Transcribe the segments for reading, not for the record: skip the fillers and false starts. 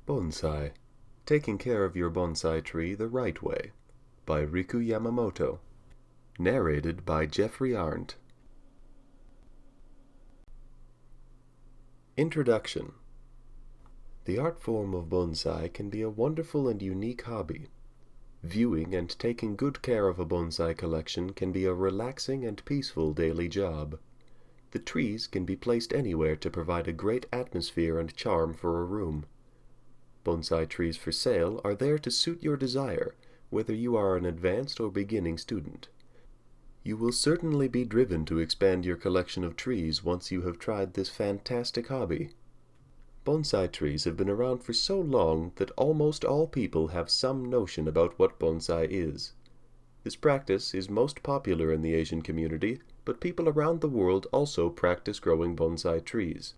Bonsai: Taking Care of Your Bonsai Tree the Right Way by Riku Yamamoto. Narrated by Jeffrey Arndt. Introduction. The art form of bonsai can be a wonderful and unique hobby. Viewing and taking good care of a bonsai collection can be a relaxing and peaceful daily job. The trees can be placed anywhere to provide a great atmosphere and charm for a room. Bonsai trees for sale are there to suit your desire, whether you are an advanced or beginning student. You will certainly be driven to expand your collection of trees once you have tried this fantastic hobby. Bonsai trees have been around for so long that almost all people have some notion about what bonsai is. This practice is most popular in the Asian community, but people around the world also practice growing bonsai trees.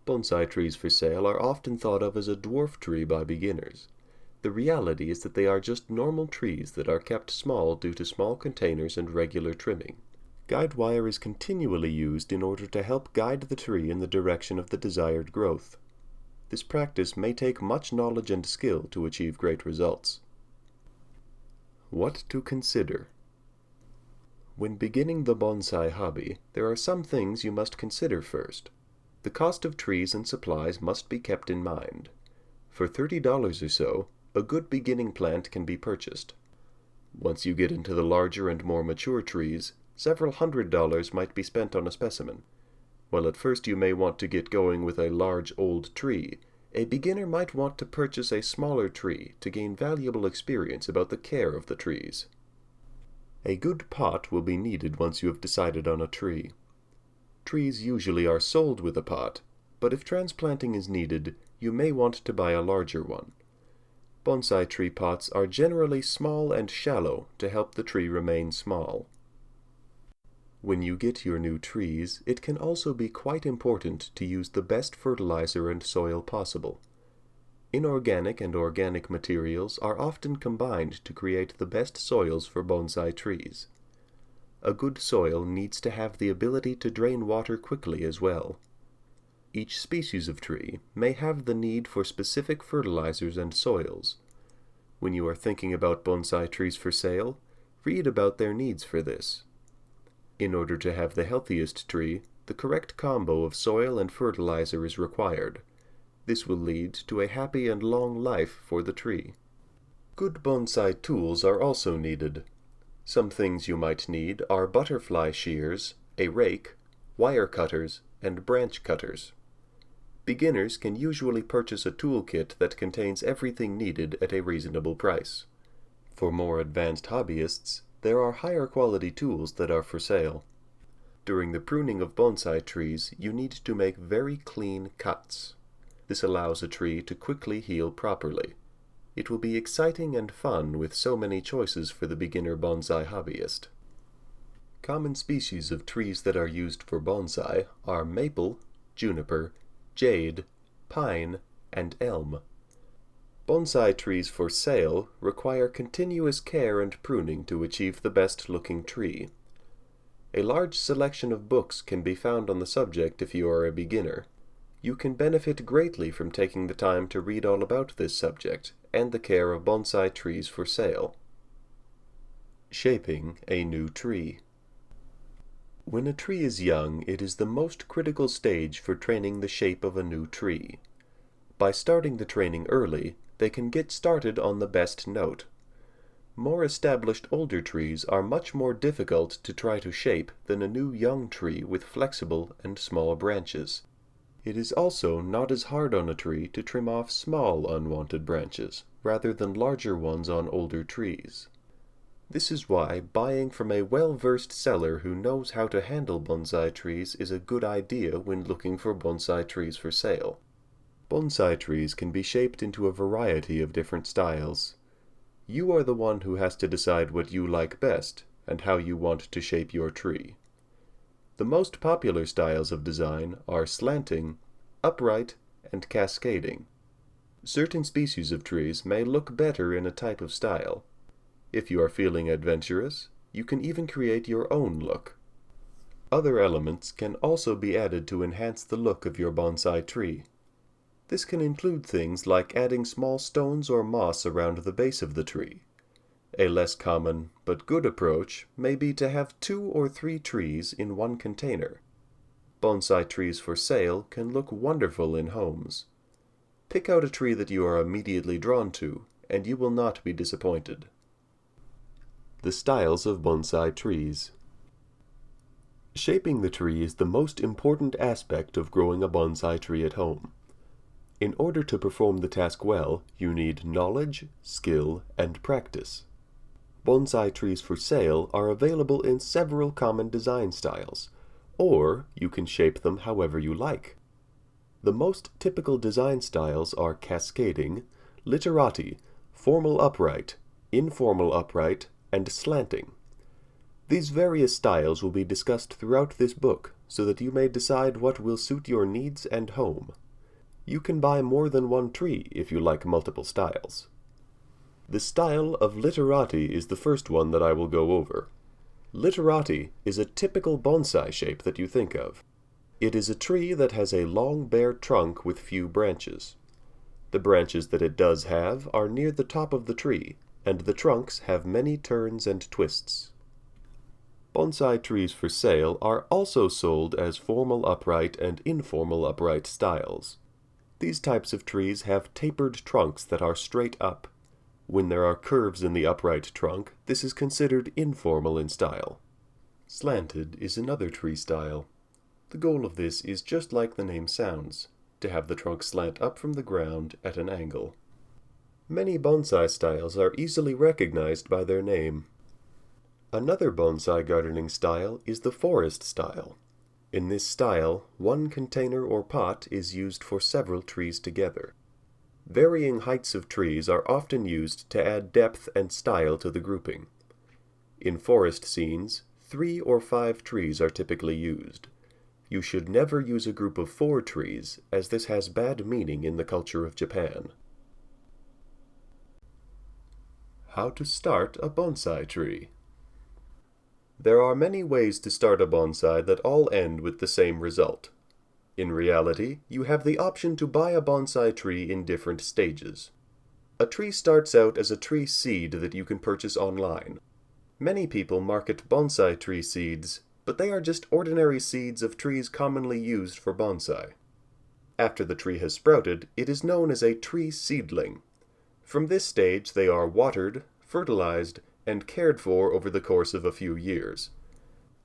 Bonsai trees for sale are often thought of as a dwarf tree by beginners. The reality is that they are just normal trees that are kept small due to small containers and regular trimming. Guide wire is continually used in order to help guide the tree in the direction of the desired growth. This practice may take much knowledge and skill to achieve great results. What to consider? When beginning the bonsai hobby, there are some things you must consider first. The cost of trees and supplies must be kept in mind. For $30 or so, a good beginning plant can be purchased. Once you get into the larger and more mature trees, several $100s might be spent on a specimen. While at first you may want to get going with a large old tree, a beginner might want to purchase a smaller tree to gain valuable experience about the care of the trees. A good pot will be needed once you have decided on a tree. Trees usually are sold with a pot, but if transplanting is needed, you may want to buy a larger one. Bonsai tree pots are generally small and shallow to help the tree remain small. When you get your new trees, it can also be quite important to use the best fertilizer and soil possible. Inorganic and organic materials are often combined to create the best soils for bonsai trees. A good soil needs to have the ability to drain water quickly as well. Each species of tree may have the need for specific fertilizers and soils. When you are thinking about bonsai trees for sale, read about their needs for this. In order to have the healthiest tree, the correct combo of soil and fertilizer is required. This will lead to a happy and long life for the tree. Good bonsai tools are also needed. Some things you might need are butterfly shears, a rake, wire cutters, and branch cutters. Beginners can usually purchase a toolkit that contains everything needed at a reasonable price. For more advanced hobbyists, there are higher quality tools that are for sale. During the pruning of bonsai trees, you need to make very clean cuts. This allows a tree to quickly heal properly. It will be exciting and fun with so many choices for the beginner bonsai hobbyist. Common species of trees that are used for bonsai are maple, juniper, jade, pine, and elm. Bonsai trees for sale require continuous care and pruning to achieve the best-looking tree. A large selection of books can be found on the subject if you are a beginner. You can benefit greatly from taking the time to read all about this subject and the care of bonsai trees for sale. Shaping a new tree. When a tree is young, it is the most critical stage for training the shape of a new tree. By starting the training early, they can get started on the best note. More established older trees are much more difficult to try to shape than a new young tree with flexible and small branches. It is also not as hard on a tree to trim off small unwanted branches, rather than larger ones on older trees. This is why buying from a well-versed seller who knows how to handle bonsai trees is a good idea when looking for bonsai trees for sale. Bonsai trees can be shaped into a variety of different styles. You are the one who has to decide what you like best and how you want to shape your tree. The most popular styles of design are slanting, upright, and cascading. Certain species of trees may look better in a type of style. If you are feeling adventurous, you can even create your own look. Other elements can also be added to enhance the look of your bonsai tree. This can include things like adding small stones or moss around the base of the tree. A less common but good approach may be to have 2 or 3 trees in one container. Bonsai trees for sale can look wonderful in homes. Pick out a tree that you are immediately drawn to, and you will not be disappointed. The styles of bonsai trees. Shaping the tree is the most important aspect of growing a bonsai tree at home. In order to perform the task well, you need knowledge, skill, and practice. Bonsai trees for sale are available in several common design styles, or you can shape them however you like. The most typical design styles are cascading, literati, formal upright, informal upright, and slanting. These various styles will be discussed throughout this book so that you may decide what will suit your needs and home. You can buy more than one tree if you like multiple styles. The style of literati is the first one that I will go over. Literati is a typical bonsai shape that you think of. It is a tree that has a long bare trunk with few branches. The branches that it does have are near the top of the tree, and the trunks have many turns and twists. Bonsai trees for sale are also sold as formal upright and informal upright styles. These types of trees have tapered trunks that are straight up. When there are curves in the upright trunk, this is considered informal in style. Slanted is another tree style. The goal of this is just like the name sounds, to have the trunk slant up from the ground at an angle. Many bonsai styles are easily recognized by their name. Another bonsai gardening style is the forest style. In this style, one container or pot is used for several trees together. Varying heights of trees are often used to add depth and style to the grouping. In forest scenes, 3 or 5 trees are typically used. You should never use a group of 4 trees, as this has bad meaning in the culture of Japan. How to start a bonsai tree. There are many ways to start a bonsai that all end with the same result. In reality, you have the option to buy a bonsai tree in different stages. A tree starts out as a tree seed that you can purchase online. Many people market bonsai tree seeds, but they are just ordinary seeds of trees commonly used for bonsai. After the tree has sprouted, it is known as a tree seedling. From this stage, they are watered, fertilized, and cared for over the course of a few years.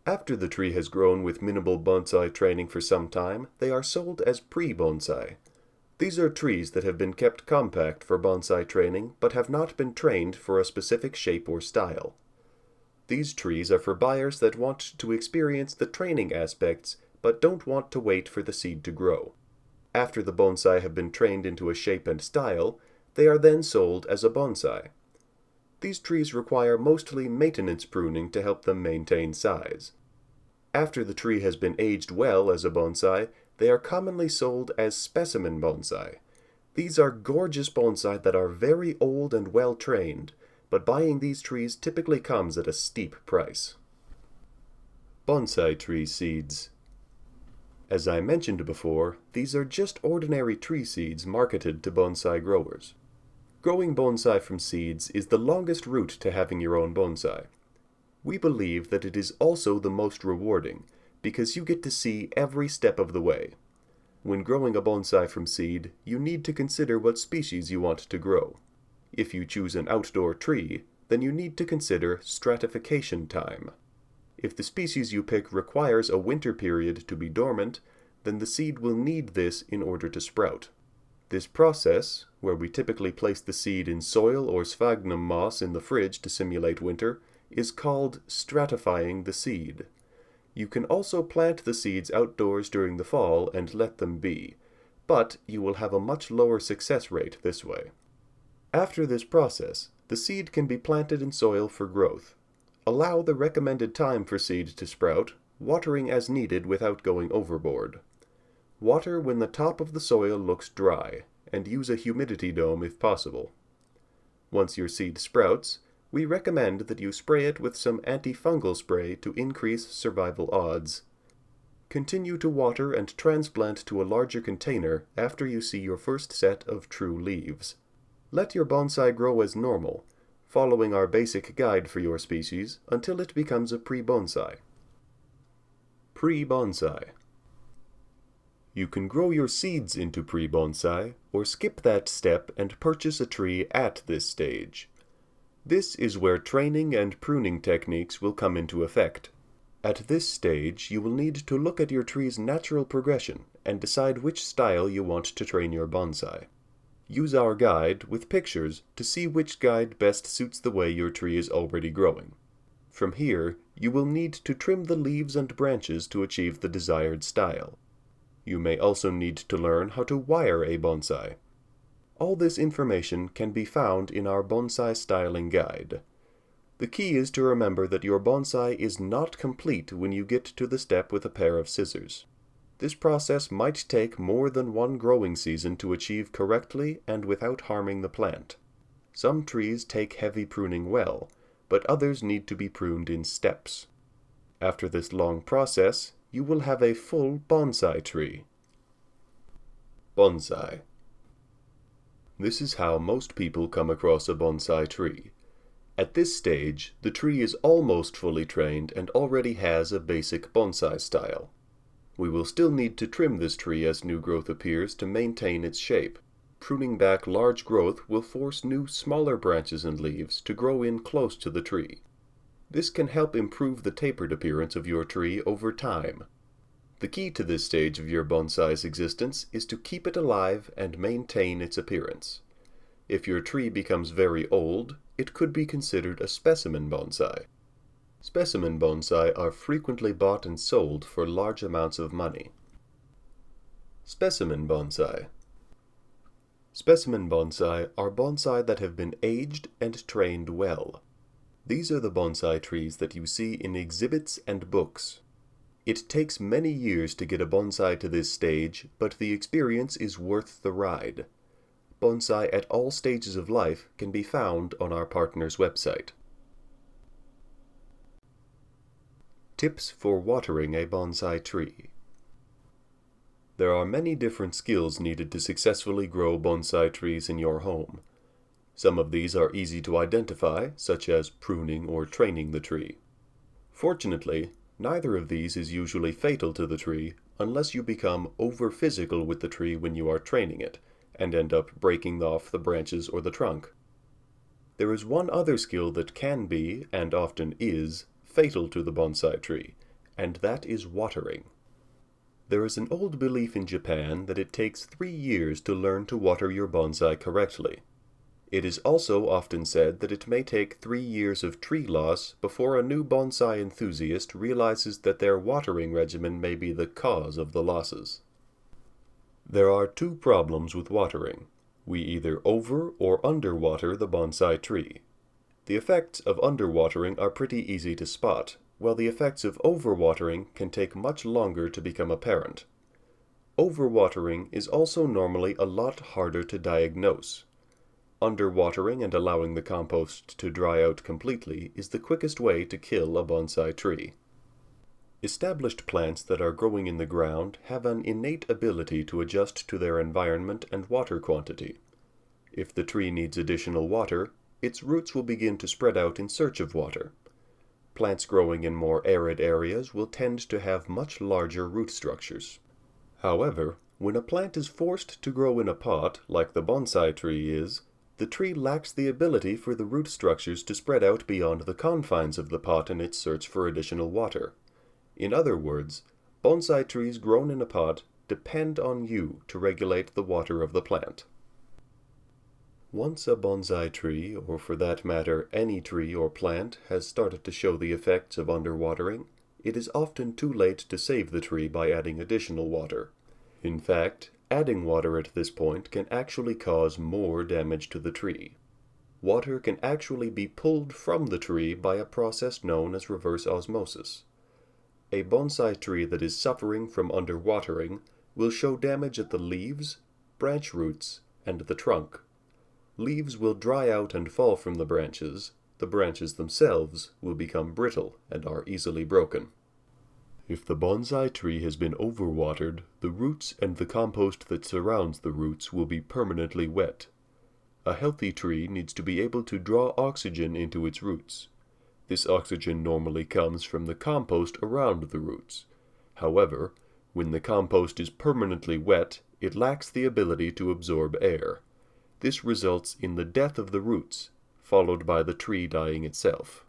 After the tree has grown with minimal bonsai training for some time, they are sold as pre-bonsai. These are trees that have been kept compact for bonsai training but have not been trained for a specific shape or style. These trees are for buyers that want to experience the training aspects but don't want to wait for the seed to grow. After the bonsai have been trained into a shape and style, they are then sold as a bonsai. These trees require mostly maintenance pruning to help them maintain size. After the tree has been aged well as a bonsai, they are commonly sold as specimen bonsai. These are gorgeous bonsai that are very old and well trained, but buying these trees typically comes at a steep price. Bonsai tree seeds. As I mentioned before, these are just ordinary tree seeds marketed to bonsai growers. Growing bonsai from seeds is the longest route to having your own bonsai. We believe that it is also the most rewarding, because you get to see every step of the way. When growing a bonsai from seed, you need to consider what species you want to grow. If you choose an outdoor tree, then you need to consider stratification time. If the species you pick requires a winter period to be dormant, then the seed will need this in order to sprout. This process, where we typically place the seed in soil or sphagnum moss in the fridge to simulate winter, is called stratifying the seed. You can also plant the seeds outdoors during the fall and let them be, but you will have a much lower success rate this way. After this process, the seed can be planted in soil for growth. Allow the recommended time for seed to sprout, watering as needed without going overboard. Water when the top of the soil looks dry, and use a humidity dome if possible. Once your seed sprouts, we recommend that you spray it with some antifungal spray to increase survival odds. Continue to water and transplant to a larger container after you see your first set of true leaves. Let your bonsai grow as normal, following our basic guide for your species until it becomes a pre-bonsai. Pre-bonsai. You can grow your seeds into pre-bonsai, or skip that step and purchase a tree at this stage. This is where training and pruning techniques will come into effect. At this stage, you will need to look at your tree's natural progression and decide which style you want to train your bonsai. Use our guide with pictures to see which guide best suits the way your tree is already growing. From here, you will need to trim the leaves and branches to achieve the desired style. You may also need to learn how to wire a bonsai. All this information can be found in our bonsai styling guide. The key is to remember that your bonsai is not complete when you get to the step with a pair of scissors. This process might take more than one growing season to achieve correctly and without harming the plant. Some trees take heavy pruning well, but others need to be pruned in steps. After this long process, you will have a full bonsai tree. Bonsai. This is how most people come across a bonsai tree. At this stage, the tree is almost fully trained and already has a basic bonsai style. We will still need to trim this tree as new growth appears to maintain its shape. Pruning back large growth will force new, smaller branches and leaves to grow in close to the tree. This can help improve the tapered appearance of your tree over time. The key to this stage of your bonsai's existence is to keep it alive and maintain its appearance. If your tree becomes very old, it could be considered a specimen bonsai. Specimen bonsai are frequently bought and sold for large amounts of money. Specimen bonsai. Specimen bonsai are bonsai that have been aged and trained well. These are the bonsai trees that you see in exhibits and books. It takes many years to get a bonsai to this stage, but the experience is worth the ride. Bonsai at all stages of life can be found on our partner's website. Tips for watering a bonsai tree. There are many different skills needed to successfully grow bonsai trees in your home. Some of these are easy to identify, such as pruning or training the tree. Fortunately, neither of these is usually fatal to the tree unless you become over-physical with the tree when you are training it, and end up breaking off the branches or the trunk. There is one other skill that can be, and often is, fatal to the bonsai tree, and that is watering. There is an old belief in Japan that it takes 3 years to learn to water your bonsai correctly. It is also often said that it may take 3 years of tree loss before a new bonsai enthusiast realizes that their watering regimen may be the cause of the losses. There are 2 problems with watering. We either over or underwater the bonsai tree. The effects of underwatering are pretty easy to spot, while the effects of overwatering can take much longer to become apparent. Overwatering is also normally a lot harder to diagnose. Underwatering and allowing the compost to dry out completely is the quickest way to kill a bonsai tree. Established plants that are growing in the ground have an innate ability to adjust to their environment and water quantity. If the tree needs additional water, its roots will begin to spread out in search of water. Plants growing in more arid areas will tend to have much larger root structures. However, when a plant is forced to grow in a pot, like the bonsai tree is, the tree lacks the ability for the root structures to spread out beyond the confines of the pot in its search for additional water. In other words, bonsai trees grown in a pot depend on you to regulate the water of the plant. Once a bonsai tree, or for that matter any tree or plant, has started to show the effects of underwatering, it is often too late to save the tree by adding additional water. In fact, adding water at this point can actually cause more damage to the tree. Water can actually be pulled from the tree by a process known as reverse osmosis. A bonsai tree that is suffering from underwatering will show damage at the leaves, branch roots, and the trunk. Leaves will dry out and fall from the branches. The branches themselves will become brittle and are easily broken. If the bonsai tree has been overwatered, the roots and the compost that surrounds the roots will be permanently wet. A healthy tree needs to be able to draw oxygen into its roots. This oxygen normally comes from the compost around the roots. However, when the compost is permanently wet, it lacks the ability to absorb air. This results in the death of the roots, followed by the tree dying itself.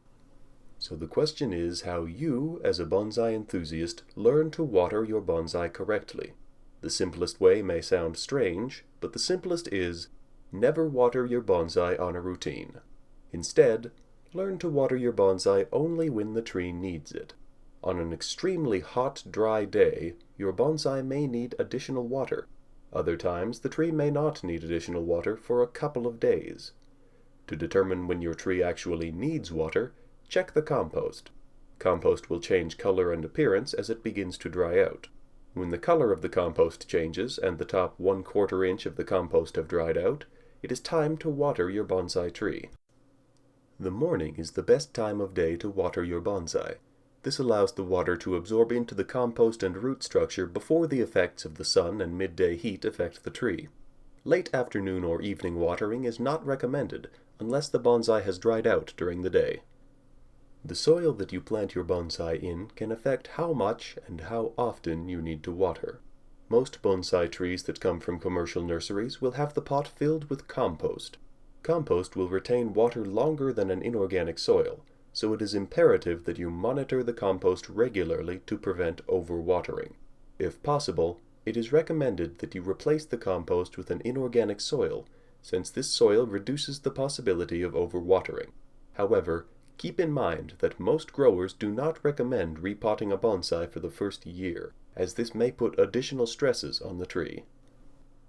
So the question is how you, as a bonsai enthusiast, learn to water your bonsai correctly. The simplest way may sound strange, but the simplest is, never water your bonsai on a routine. Instead, learn to water your bonsai only when the tree needs it. On an extremely hot, dry day, your bonsai may need additional water. Other times, the tree may not need additional water for a couple of days. To determine when your tree actually needs water, check the compost. Compost will change color and appearance as it begins to dry out. When the color of the compost changes and the top 1/4 inch of the compost have dried out, it is time to water your bonsai tree. The morning is the best time of day to water your bonsai. This allows the water to absorb into the compost and root structure before the effects of the sun and midday heat affect the tree. Late afternoon or evening watering is not recommended unless the bonsai has dried out during the day. The soil that you plant your bonsai in can affect how much and how often you need to water. Most bonsai trees that come from commercial nurseries will have the pot filled with compost. Compost will retain water longer than an inorganic soil, so it is imperative that you monitor the compost regularly to prevent overwatering. If possible, it is recommended that you replace the compost with an inorganic soil, since this soil reduces the possibility of overwatering. However, keep in mind that most growers do not recommend repotting a bonsai for the first year, as this may put additional stresses on the tree.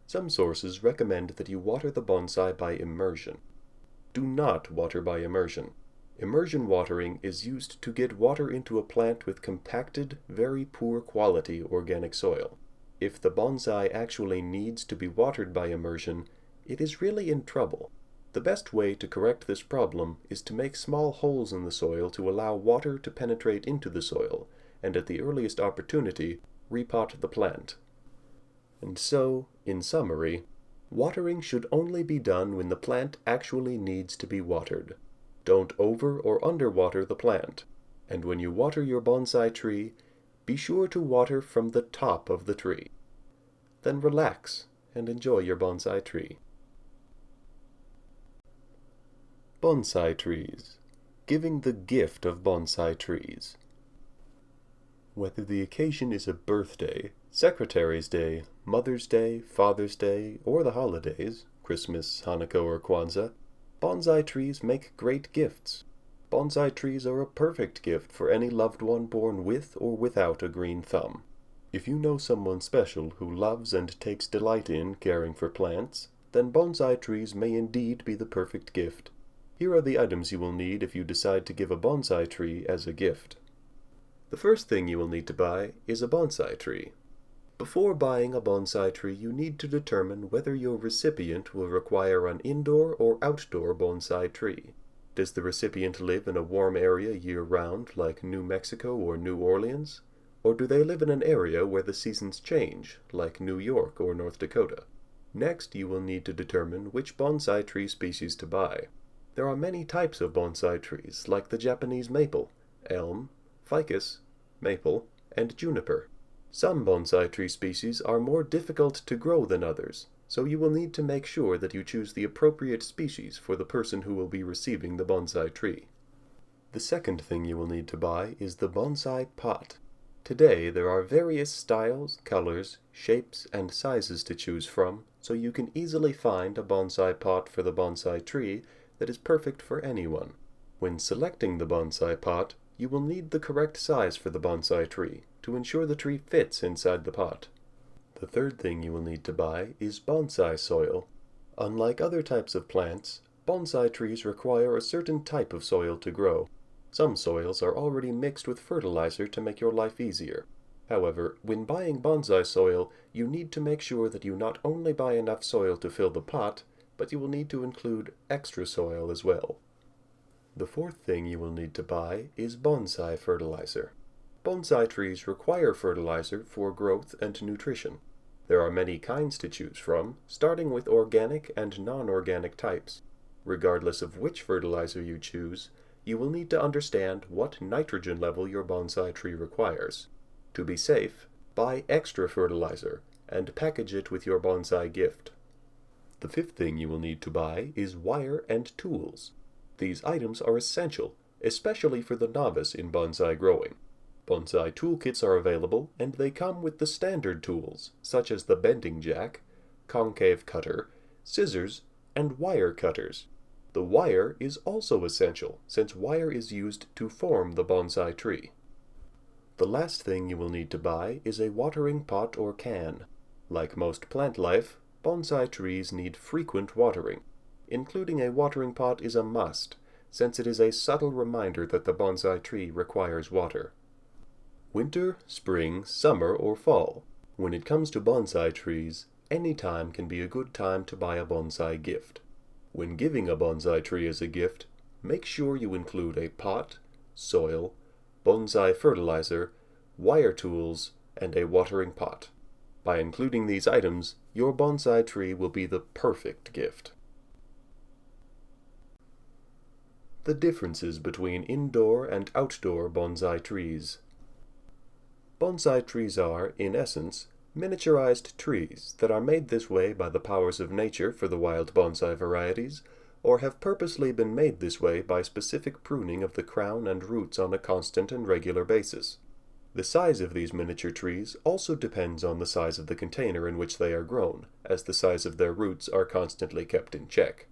Some sources recommend that you water the bonsai by immersion. Do not water by immersion. Immersion watering is used to get water into a plant with compacted, very poor quality organic soil. If the bonsai actually needs to be watered by immersion, it is really in trouble. The best way to correct this problem is to make small holes in the soil to allow water to penetrate into the soil, and at the earliest opportunity, repot the plant. And so, in summary, watering should only be done when the plant actually needs to be watered. Don't over or underwater the plant, and when you water your bonsai tree, be sure to water from the top of the tree. Then relax and enjoy your bonsai tree. Bonsai trees. Giving the gift of bonsai trees. Whether the occasion is a birthday, Secretary's Day, Mother's Day, Father's Day, or the holidays, Christmas, Hanukkah, or Kwanzaa, bonsai trees make great gifts. Bonsai trees are a perfect gift for any loved one born with or without a green thumb. If you know someone special who loves and takes delight in caring for plants, then bonsai trees may indeed be the perfect gift. Here are the items you will need if you decide to give a bonsai tree as a gift. The first thing you will need to buy is a bonsai tree. Before buying a bonsai tree, you need to determine whether your recipient will require an indoor or outdoor bonsai tree. Does the recipient live in a warm area year-round, like New Mexico or New Orleans? Or do they live in an area where the seasons change, like New York or North Dakota? Next, you will need to determine which bonsai tree species to buy. There are many types of bonsai trees, like the Japanese maple, elm, ficus, maple, and juniper. Some bonsai tree species are more difficult to grow than others, so you will need to make sure that you choose the appropriate species for the person who will be receiving the bonsai tree. The second thing you will need to buy is the bonsai pot. Today there are various styles, colors, shapes, and sizes to choose from, so you can easily find a bonsai pot for the bonsai tree that is perfect for anyone. When selecting the bonsai pot, you will need the correct size for the bonsai tree to ensure the tree fits inside the pot. The third thing you will need to buy is bonsai soil. Unlike other types of plants, bonsai trees require a certain type of soil to grow. Some soils are already mixed with fertilizer to make your life easier. However, when buying bonsai soil, you need to make sure that you not only buy enough soil to fill the pot, but you will need to include extra soil as well. The fourth thing you will need to buy is bonsai fertilizer. Bonsai trees require fertilizer for growth and nutrition. There are many kinds to choose from, starting with organic and non-organic types. Regardless of which fertilizer you choose, you will need to understand what nitrogen level your bonsai tree requires. To be safe, buy extra fertilizer and package it with your bonsai gift. The fifth thing you will need to buy is wire and tools. These items are essential, especially for the novice in bonsai growing. Bonsai toolkits are available, and they come with the standard tools, such as the bending jack, concave cutter, scissors, and wire cutters. The wire is also essential, since wire is used to form the bonsai tree. The last thing you will need to buy is a watering pot or can. Like most plant life, bonsai trees need frequent watering. Including a watering pot is a must, since it is a subtle reminder that the bonsai tree requires water. Winter, spring, summer, or fall. When it comes to bonsai trees, any time can be a good time to buy a bonsai gift. When giving a bonsai tree as a gift, make sure you include a pot, soil, bonsai fertilizer, wire tools, and a watering pot. By including these items, your bonsai tree will be the perfect gift. The differences between indoor and outdoor bonsai trees. Bonsai trees are, in essence, miniaturized trees that are made this way by the powers of nature for the wild bonsai varieties, or have purposely been made this way by specific pruning of the crown and roots on a constant and regular basis. The size of these miniature trees also depends on the size of the container in which they are grown, as the size of their roots are constantly kept in check.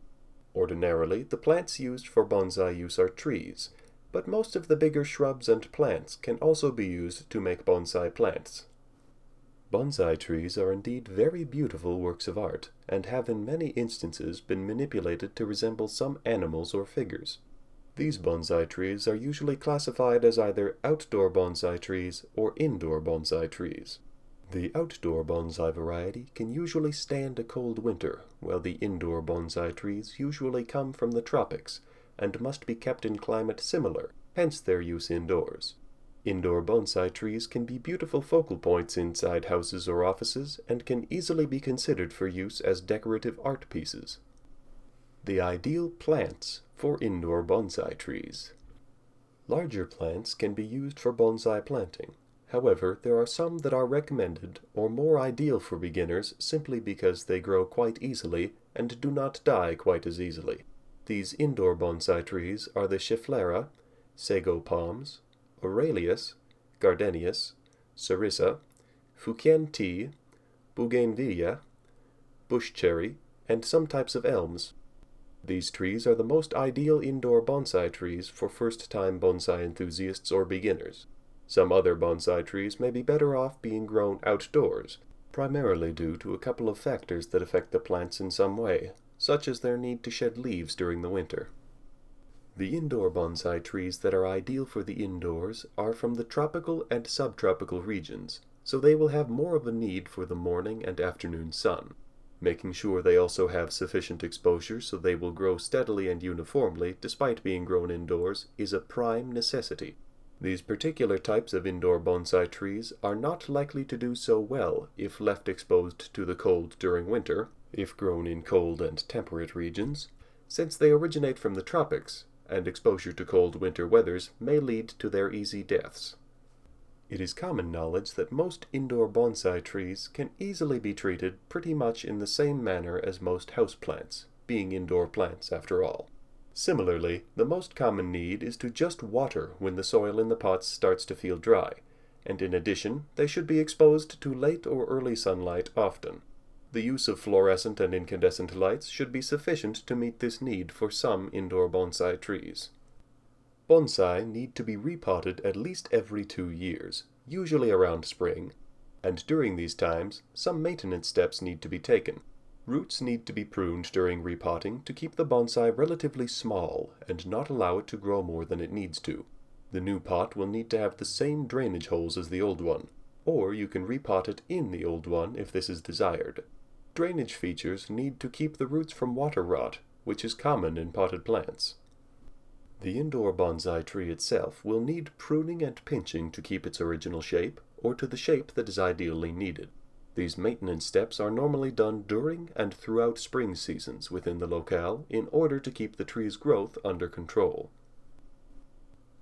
Ordinarily, the plants used for bonsai use are trees, but most of the bigger shrubs and plants can also be used to make bonsai plants. Bonsai trees are indeed very beautiful works of art, and have in many instances been manipulated to resemble some animals or figures. These bonsai trees are usually classified as either outdoor bonsai trees or indoor bonsai trees. The outdoor bonsai variety can usually stand a cold winter, while the indoor bonsai trees usually come from the tropics, and must be kept in climate similar, hence their use indoors. Indoor bonsai trees can be beautiful focal points inside houses or offices, and can easily be considered for use as decorative art pieces. The ideal plants for indoor bonsai trees. Larger plants can be used for bonsai planting. However, there are some that are recommended or more ideal for beginners simply because they grow quite easily and do not die quite as easily. These indoor bonsai trees are the Schefflera, sago palms, Aurelius, Gardenias, Sarissa, Fukian tea, Bougainvillea, bush cherry, and some types of elms. These trees are the most ideal indoor bonsai trees for first-time bonsai enthusiasts or beginners. Some other bonsai trees may be better off being grown outdoors, primarily due to a couple of factors that affect the plants in some way, such as their need to shed leaves during the winter. The indoor bonsai trees that are ideal for the indoors are from the tropical and subtropical regions, so they will have more of a need for the morning and afternoon sun. Making sure they also have sufficient exposure so they will grow steadily and uniformly despite being grown indoors is a prime necessity. These particular types of indoor bonsai trees are not likely to do so well if left exposed to the cold during winter, if grown in cold and temperate regions, since they originate from the tropics, and exposure to cold winter weathers may lead to their easy deaths. It is common knowledge that most indoor bonsai trees can easily be treated pretty much in the same manner as most houseplants, being indoor plants after all. Similarly, the most common need is to just water when the soil in the pots starts to feel dry, and in addition, they should be exposed to late or early sunlight often. The use of fluorescent and incandescent lights should be sufficient to meet this need for some indoor bonsai trees. Bonsai need to be repotted at least every 2 years, usually around spring, and during these times, some maintenance steps need to be taken. Roots need to be pruned during repotting to keep the bonsai relatively small and not allow it to grow more than it needs to. The new pot will need to have the same drainage holes as the old one, or you can repot it in the old one if this is desired. Drainage features need to keep the roots from water rot, which is common in potted plants. The indoor bonsai tree itself will need pruning and pinching to keep its original shape, or to the shape that is ideally needed. These maintenance steps are normally done during and throughout spring seasons within the locale in order to keep the tree's growth under control.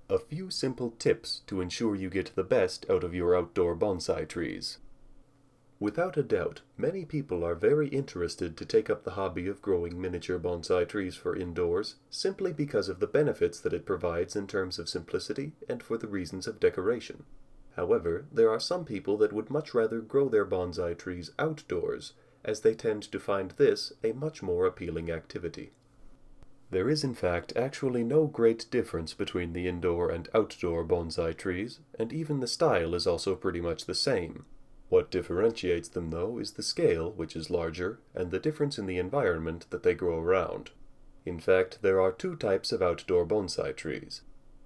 A few simple tips to ensure you get the best out of your outdoor bonsai trees. Without a doubt, many people are very interested to take up the hobby of growing miniature bonsai trees for indoors, simply because of the benefits that it provides in terms of simplicity and for the reasons of decoration. However, there are some people that would much rather grow their bonsai trees outdoors, as they tend to find this a much more appealing activity. There is in fact actually no great difference between the indoor and outdoor bonsai trees, and even the style is also pretty much the same. What differentiates them, though, is the scale, which is larger, and the difference in the environment that they grow around. In fact, there are two types of outdoor bonsai trees,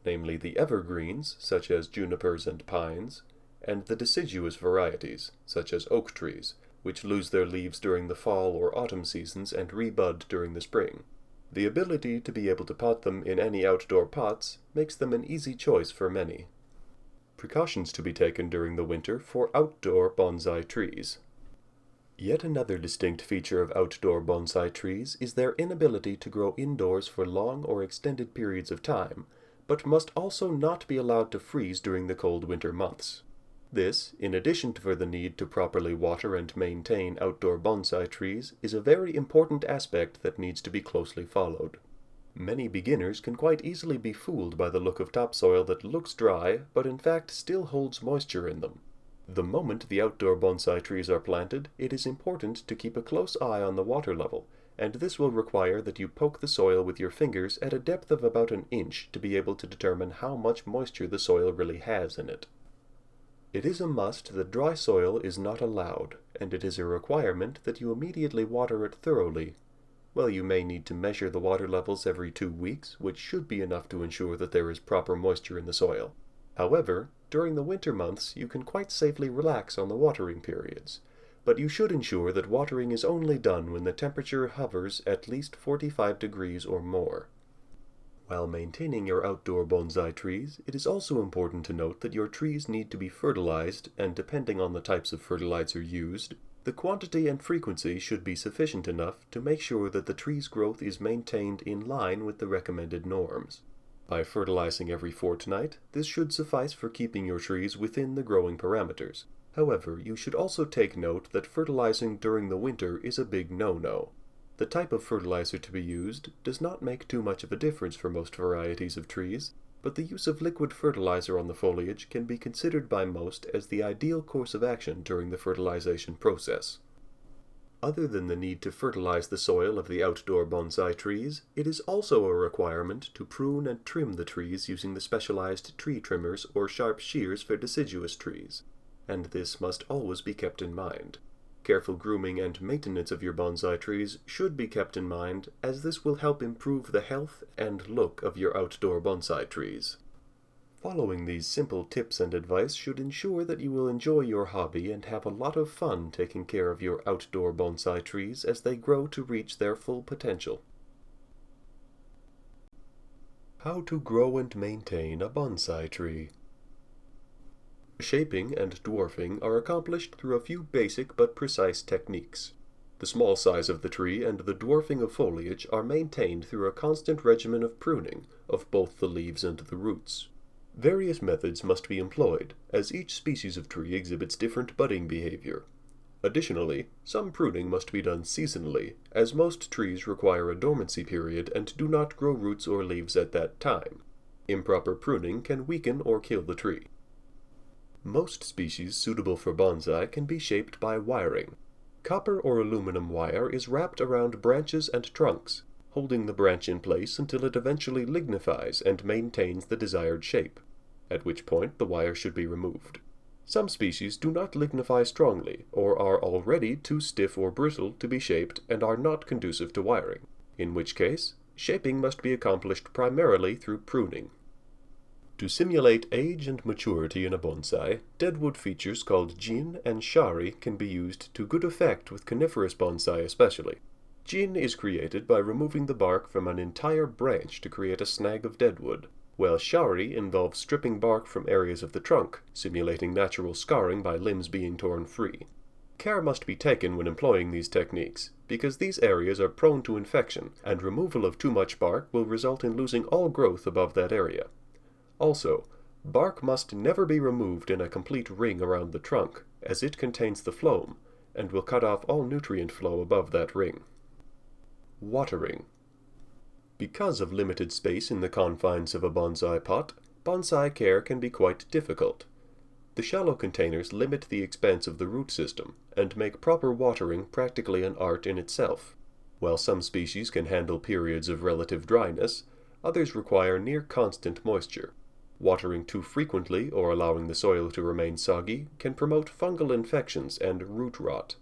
namely the evergreens, such as junipers and pines, and the deciduous varieties, such as oak trees, which lose their leaves during the fall or autumn seasons and rebud during the spring. The ability to be able to pot them in any outdoor pots makes them an easy choice for many. Precautions to be taken during the winter for outdoor bonsai trees. Yet another distinct feature of outdoor bonsai trees is their inability to grow indoors for long or extended periods of time, but must also not be allowed to freeze during the cold winter months. This, in addition to the need to properly water and maintain outdoor bonsai trees, is a very important aspect that needs to be closely followed. Many beginners can quite easily be fooled by the look of topsoil that looks dry, but in fact still holds moisture in them. The moment the outdoor bonsai trees are planted, it is important to keep a close eye on the water level, and this will require that you poke the soil with your fingers at a depth of about an inch to be able to determine how much moisture the soil really has in it. It is a must that dry soil is not allowed, and it is a requirement that you immediately water it thoroughly. Well, you may need to measure the water levels every 2 weeks, which should be enough to ensure that there is proper moisture in the soil. However, during the winter months you can quite safely relax on the watering periods, but you should ensure that watering is only done when the temperature hovers at least 45 degrees or more. While maintaining your outdoor bonsai trees, it is also important to note that your trees need to be fertilized, and depending on the types of fertilizer used, the quantity and frequency should be sufficient enough to make sure that the tree's growth is maintained in line with the recommended norms. By fertilizing every fortnight, this should suffice for keeping your trees within the growing parameters. However, you should also take note that fertilizing during the winter is a big no-no. The type of fertilizer to be used does not make too much of a difference for most varieties of trees, but the use of liquid fertilizer on the foliage can be considered by most as the ideal course of action during the fertilization process. Other than the need to fertilize the soil of the outdoor bonsai trees, it is also a requirement to prune and trim the trees using the specialized tree trimmers or sharp shears for deciduous trees, and this must always be kept in mind. Careful grooming and maintenance of your bonsai trees should be kept in mind, as this will help improve the health and look of your outdoor bonsai trees. Following these simple tips and advice should ensure that you will enjoy your hobby and have a lot of fun taking care of your outdoor bonsai trees as they grow to reach their full potential. How to grow and maintain a bonsai tree. Shaping and dwarfing are accomplished through a few basic but precise techniques. The small size of the tree and the dwarfing of foliage are maintained through a constant regimen of pruning of both the leaves and the roots. Various methods must be employed, as each species of tree exhibits different budding behavior. Additionally, some pruning must be done seasonally, as most trees require a dormancy period and do not grow roots or leaves at that time. Improper pruning can weaken or kill the tree. Most species suitable for bonsai can be shaped by wiring. Copper or aluminum wire is wrapped around branches and trunks, holding the branch in place until it eventually lignifies and maintains the desired shape, at which point the wire should be removed. Some species do not lignify strongly, or are already too stiff or brittle to be shaped and are not conducive to wiring, in which case, shaping must be accomplished primarily through pruning. To simulate age and maturity in a bonsai, deadwood features called jin and shari can be used to good effect with coniferous bonsai especially. Gin is created by removing the bark from an entire branch to create a snag of deadwood, while shari involves stripping bark from areas of the trunk, simulating natural scarring by limbs being torn free. Care must be taken when employing these techniques, because these areas are prone to infection, and removal of too much bark will result in losing all growth above that area. Also, bark must never be removed in a complete ring around the trunk, as it contains the phloem, and will cut off all nutrient flow above that ring. Watering. Because of limited space in the confines of a bonsai pot, bonsai care can be quite difficult. The shallow containers limit the expanse of the root system and make proper watering practically an art in itself. While some species can handle periods of relative dryness, others require near constant moisture. Watering too frequently or allowing the soil to remain soggy can promote fungal infections and root rot.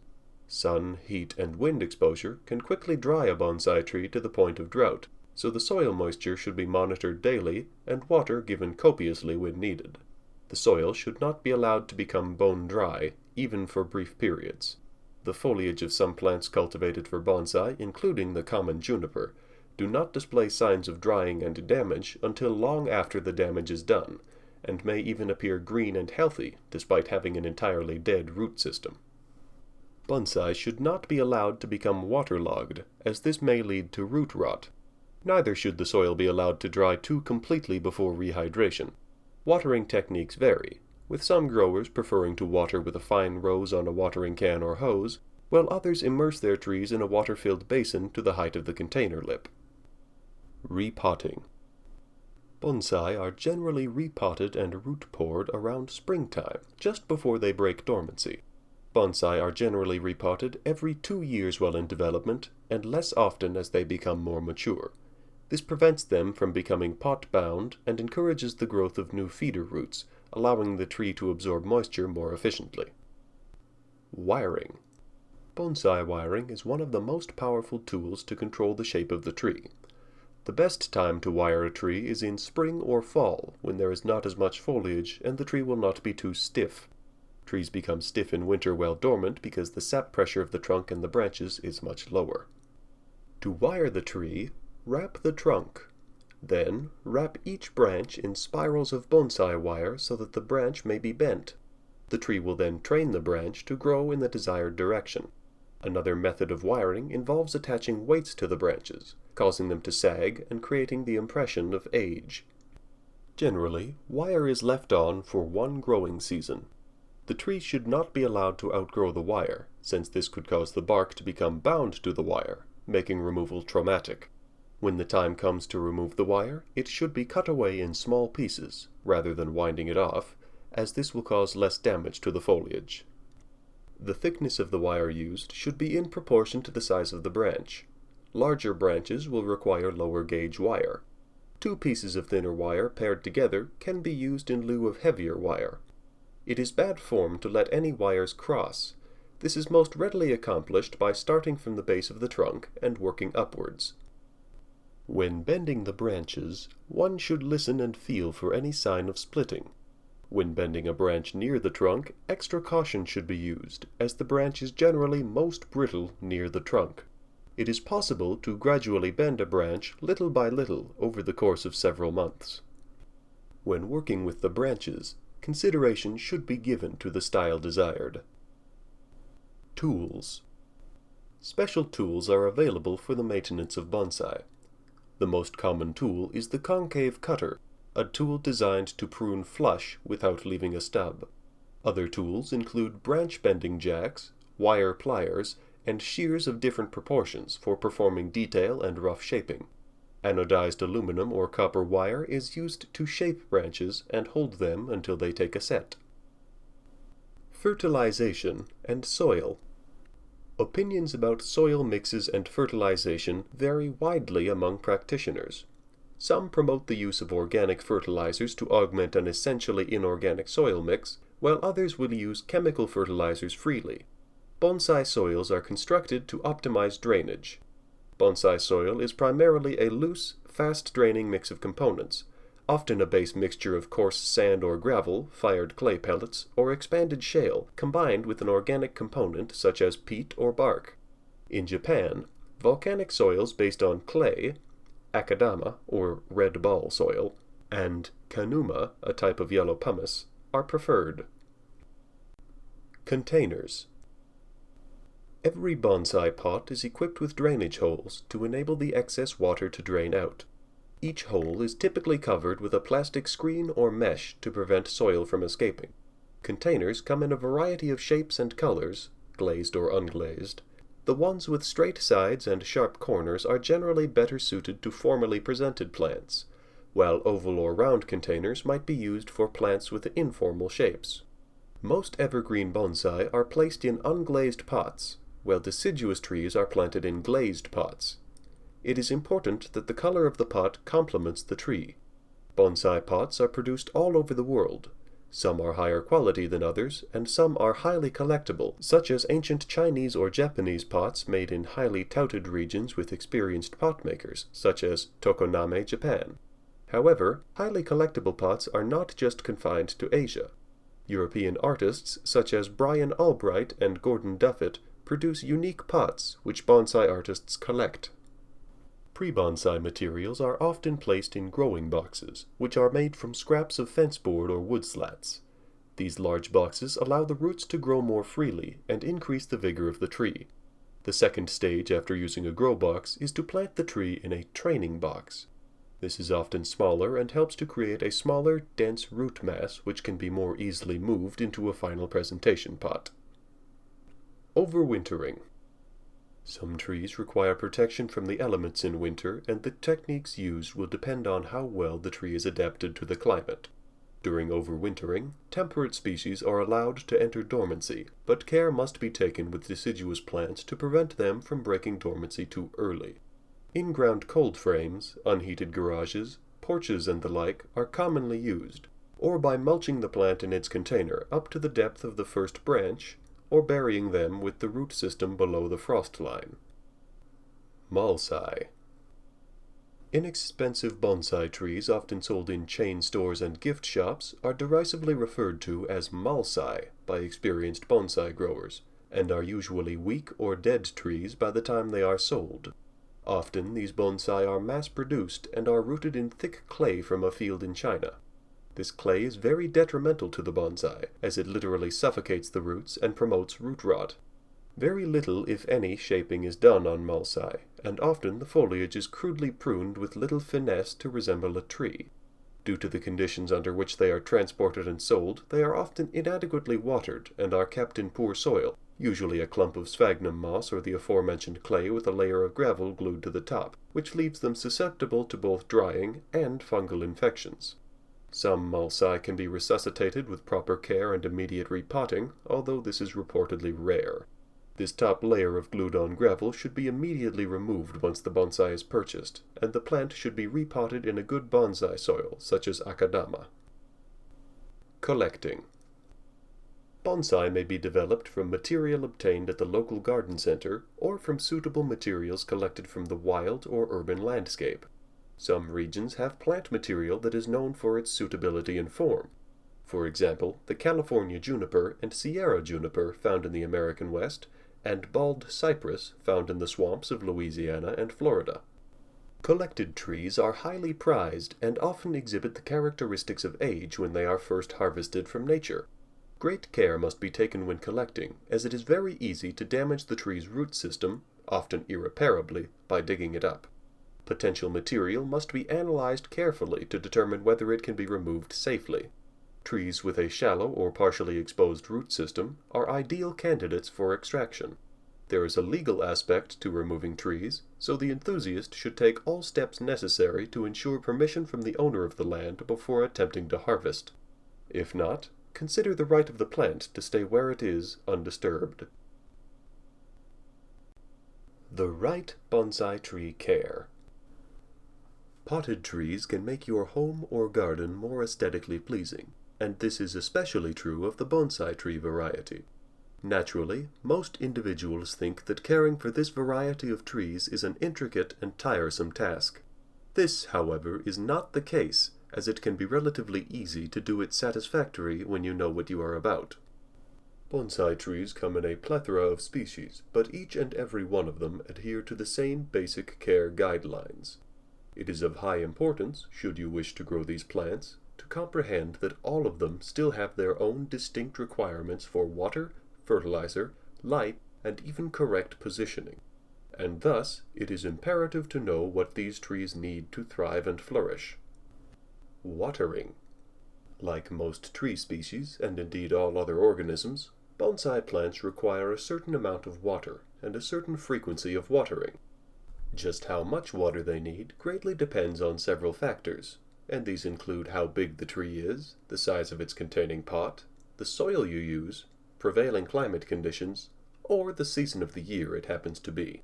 Sun, heat, and wind exposure can quickly dry a bonsai tree to the point of drought, so the soil moisture should be monitored daily and water given copiously when needed. The soil should not be allowed to become bone dry, even for brief periods. The foliage of some plants cultivated for bonsai, including the common juniper, do not display signs of drying and damage until long after the damage is done, and may even appear green and healthy despite having an entirely dead root system. Bonsai should not be allowed to become waterlogged, as this may lead to root rot. Neither should the soil be allowed to dry too completely before rehydration. Watering techniques vary, with some growers preferring to water with a fine rose on a watering can or hose, while others immerse their trees in a water-filled basin to the height of the container lip. Repotting. Bonsai are generally repotted and root poured around springtime, just before they break dormancy. Bonsai are generally repotted every 2 years while in development, and less often as they become more mature. This prevents them from becoming pot-bound and encourages the growth of new feeder roots, allowing the tree to absorb moisture more efficiently. Wiring. Bonsai wiring is one of the most powerful tools to control the shape of the tree. The best time to wire a tree is in spring or fall, when there is not as much foliage and the tree will not be too stiff. Trees become stiff in winter while dormant because the sap pressure of the trunk and the branches is much lower. To wire the tree, wrap the trunk. Then, wrap each branch in spirals of bonsai wire so that the branch may be bent. The tree will then train the branch to grow in the desired direction. Another method of wiring involves attaching weights to the branches, causing them to sag and creating the impression of age. Generally, wire is left on for one growing season. The tree should not be allowed to outgrow the wire, since this could cause the bark to become bound to the wire, making removal traumatic. When the time comes to remove the wire, it should be cut away in small pieces, rather than winding it off, as this will cause less damage to the foliage. The thickness of the wire used should be in proportion to the size of the branch. Larger branches will require lower gauge wire. 2 pieces of thinner wire paired together can be used in lieu of heavier wire. It is bad form to let any wires cross. This is most readily accomplished by starting from the base of the trunk and working upwards. When bending the branches, one should listen and feel for any sign of splitting. When bending a branch near the trunk, extra caution should be used, as the branch is generally most brittle near the trunk. It is possible to gradually bend a branch little by little over the course of several months. When working with the branches, consideration should be given to the style desired. Tools. Special tools are available for the maintenance of bonsai. The most common tool is the concave cutter, a tool designed to prune flush without leaving a stub. Other tools include branch bending jacks, wire pliers, and shears of different proportions for performing detail and rough shaping. Anodized aluminum or copper wire is used to shape branches and hold them until they take a set. Fertilization and soil. Opinions about soil mixes and fertilization vary widely among practitioners. Some promote the use of organic fertilizers to augment an essentially inorganic soil mix, while others will use chemical fertilizers freely. Bonsai soils are constructed to optimize drainage. Bonsai soil is primarily a loose, fast-draining mix of components, often a base mixture of coarse sand or gravel, fired clay pellets, or expanded shale, combined with an organic component such as peat or bark. In Japan, Volcanic soils based on clay, akadama or red ball soil, and kanuma, a type of yellow pumice, are preferred. Containers. Every bonsai pot is equipped with drainage holes to enable the excess water to drain out. Each hole is typically covered with a plastic screen or mesh to prevent soil from escaping. Containers come in a variety of shapes and colors, glazed or unglazed. The ones with straight sides and sharp corners are generally better suited to formally presented plants, while oval or round containers might be used for plants with informal shapes. Most evergreen bonsai are placed in unglazed pots, while deciduous trees are planted in glazed pots. It is important that the color of the pot complements the tree. Bonsai pots are produced all over the world. Some are higher quality than others, and some are highly collectible, such as ancient Chinese or Japanese pots made in highly touted regions with experienced pot makers, such as Tokoname, Japan. However, highly collectible pots are not just confined to Asia. European artists such as Brian Albright and Gordon Duffett produce unique pots which bonsai artists collect. Pre-bonsai materials are often placed in growing boxes, which are made from scraps of fence board or wood slats. These large boxes allow the roots to grow more freely and increase the vigor of the tree. The second stage after using a grow box is to plant the tree in a training box. This is often smaller and helps to create a smaller, dense root mass which can be more easily moved into a final presentation pot. Overwintering. Some trees require protection from the elements in winter, and the techniques used will depend on how well the tree is adapted to the climate. During overwintering, temperate species are allowed to enter dormancy, but care must be taken with deciduous plants to prevent them from breaking dormancy too early. In-ground cold frames, unheated garages, porches and the like are commonly used, or by mulching the plant in its container up to the depth of the first branch, or burying them with the root system below the frost line. Malsai. Inexpensive bonsai trees often sold in chain stores and gift shops are derisively referred to as malsai by experienced bonsai growers, and are usually weak or dead trees by the time they are sold. Often these bonsai are mass-produced and are rooted in thick clay from a field in China. This clay is very detrimental to the bonsai, as it literally suffocates the roots and promotes root rot. Very little, if any, shaping is done on malsai, and often the foliage is crudely pruned with little finesse to resemble a tree. Due to the conditions under which they are transported and sold, they are often inadequately watered and are kept in poor soil, usually a clump of sphagnum moss or the aforementioned clay with a layer of gravel glued to the top, which leaves them susceptible to both drying and fungal infections. Some malsai can be resuscitated with proper care and immediate repotting, although this is reportedly rare. This top layer of glued-on gravel should be immediately removed once the bonsai is purchased, and the plant should be repotted in a good bonsai soil, such as akadama. Collecting. Bonsai may be developed from material obtained at the local garden center or from suitable materials collected from the wild or urban landscape. Some regions have plant material that is known for its suitability and form. For example, the California juniper and Sierra juniper found in the American West, and bald cypress found in the swamps of Louisiana and Florida. Collected trees are highly prized and often exhibit the characteristics of age when they are first harvested from nature. Great care must be taken when collecting, as it is very easy to damage the tree's root system, often irreparably, by digging it up. Potential material must be analyzed carefully to determine whether it can be removed safely. Trees with a shallow or partially exposed root system are ideal candidates for extraction. There is a legal aspect to removing trees, so the enthusiast should take all steps necessary to ensure permission from the owner of the land before attempting to harvest. If not, consider the right of the plant to stay where it is undisturbed. The right bonsai tree care. Potted trees can make your home or garden more aesthetically pleasing, and this is especially true of the bonsai tree variety. Naturally, most individuals think that caring for this variety of trees is an intricate and tiresome task. This, however, is not the case, as it can be relatively easy to do it satisfactorily when you know what you are about. Bonsai trees come in a plethora of species, but each and every one of them adhere to the same basic care guidelines. It is of high importance, should you wish to grow these plants, to comprehend that all of them still have their own distinct requirements for water, fertilizer, light, and even correct positioning. And thus, it is imperative to know what these trees need to thrive and flourish. Watering. Like most tree species, and indeed all other organisms, bonsai plants require a certain amount of water and a certain frequency of watering. Just how much water they need greatly depends on several factors, and these include how big the tree is, the size of its containing pot, the soil you use, prevailing climate conditions, or the season of the year it happens to be.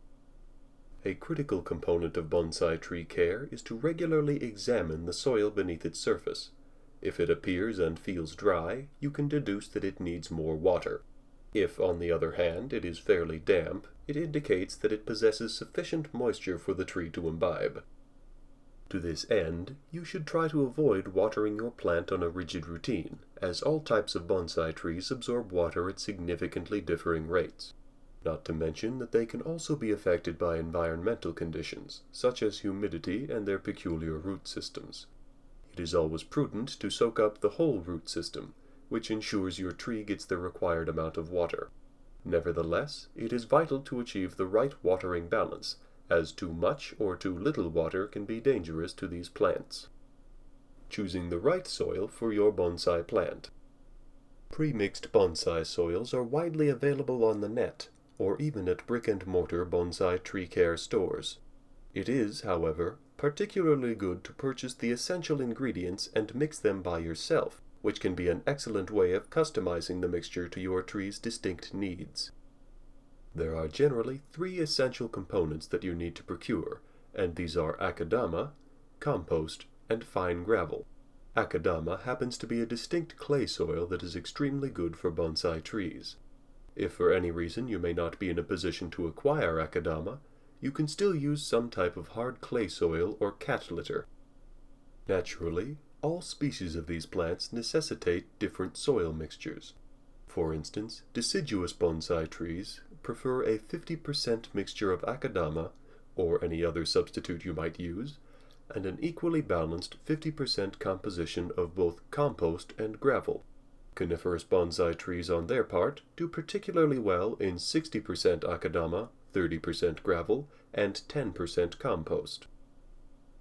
A critical component of bonsai tree care is to regularly examine the soil beneath its surface. If it appears and feels dry, you can deduce that it needs more water. If, on the other hand, it is fairly damp, it indicates that it possesses sufficient moisture for the tree to imbibe. To this end, you should try to avoid watering your plant on a rigid routine, as all types of bonsai trees absorb water at significantly differing rates. Not to mention that they can also be affected by environmental conditions, such as humidity and their peculiar root systems. It is always prudent to soak up the whole root system, which ensures your tree gets the required amount of water. Nevertheless, it is vital to achieve the right watering balance, as too much or too little water can be dangerous to these plants. Choosing the right soil for your bonsai plant. Pre-mixed bonsai soils are widely available on the net, or even at brick-and-mortar bonsai tree care stores. It is, however, particularly good to purchase the essential ingredients and mix them by yourself, which can be an excellent way of customizing the mixture to your tree's distinct needs. There are generally 3 essential components that you need to procure, and these are akadama, compost, and fine gravel. Akadama happens to be a distinct clay soil that is extremely good for bonsai trees. If for any reason you may not be in a position to acquire akadama, you can still use some type of hard clay soil or cat litter. Naturally, all species of these plants necessitate different soil mixtures. For instance, deciduous bonsai trees prefer a 50% mixture of akadama, or any other substitute you might use, and an equally balanced 50% composition of both compost and gravel. Coniferous bonsai trees, on their part, do particularly well in 60% akadama, 30% gravel, and 10% compost.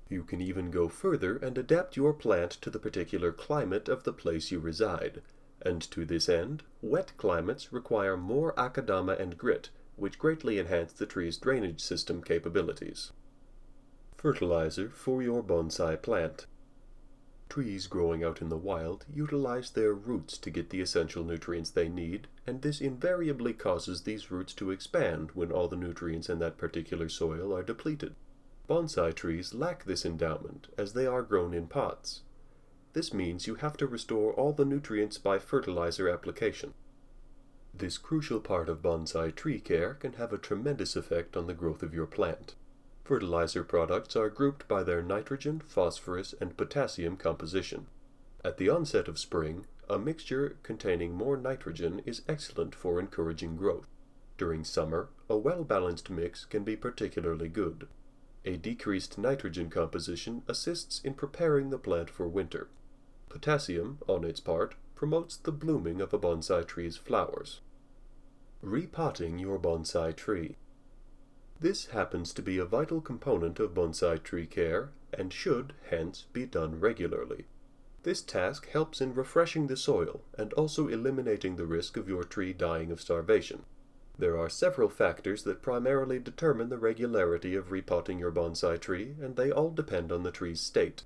You can even go further and adapt your plant to the particular climate of the place you reside, and to this end, wet climates require more akadama and grit, which greatly enhance the tree's drainage system capabilities. Fertilizer for your bonsai plant. Trees growing out in the wild utilize their roots to get the essential nutrients they need, and this invariably causes these roots to expand when all the nutrients in that particular soil are depleted. Bonsai trees lack this endowment, as they are grown in pots. This means you have to restore all the nutrients by fertilizer application. This crucial part of bonsai tree care can have a tremendous effect on the growth of your plant. Fertilizer products are grouped by their nitrogen, phosphorus, and potassium composition. At the onset of spring, a mixture containing more nitrogen is excellent for encouraging growth. During summer, a well-balanced mix can be particularly good. A decreased nitrogen composition assists in preparing the plant for winter. Potassium, on its part, promotes the blooming of a bonsai tree's flowers. Repotting your bonsai tree. This happens to be a vital component of bonsai tree care and should, hence, be done regularly. This task helps in refreshing the soil and also eliminating the risk of your tree dying of starvation. There are several factors that primarily determine the regularity of repotting your bonsai tree, and they all depend on the tree's state.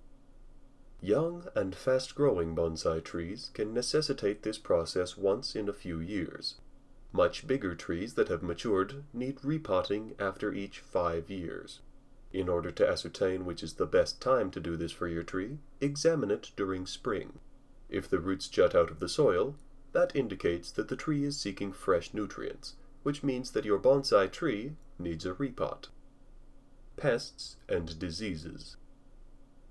Young and fast-growing bonsai trees can necessitate this process once in a few years. Much bigger trees that have matured need repotting after each 5 years. In order to ascertain which is the best time to do this for your tree, examine it during spring. If the roots jut out of the soil, that indicates that the tree is seeking fresh nutrients, which means that your bonsai tree needs a repot. Pests and diseases.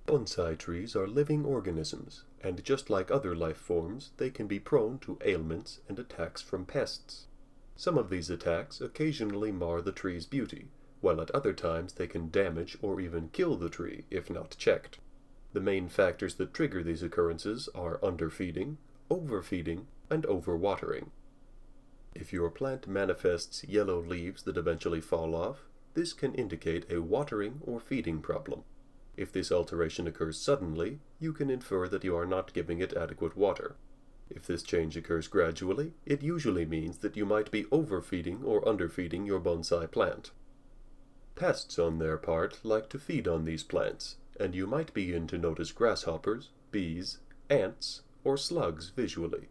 Bonsai trees are living organisms, and just like other life forms, they can be prone to ailments and attacks from pests. Some of these attacks occasionally mar the tree's beauty, while at other times they can damage or even kill the tree if not checked. The main factors that trigger these occurrences are underfeeding, overfeeding, and overwatering. If your plant manifests yellow leaves that eventually fall off, this can indicate a watering or feeding problem. If this alteration occurs suddenly, you can infer that you are not giving it adequate water. If this change occurs gradually, it usually means that you might be overfeeding or underfeeding your bonsai plant. Pests, on their part, like to feed on these plants, and you might begin to notice grasshoppers, bees, ants, or slugs visually.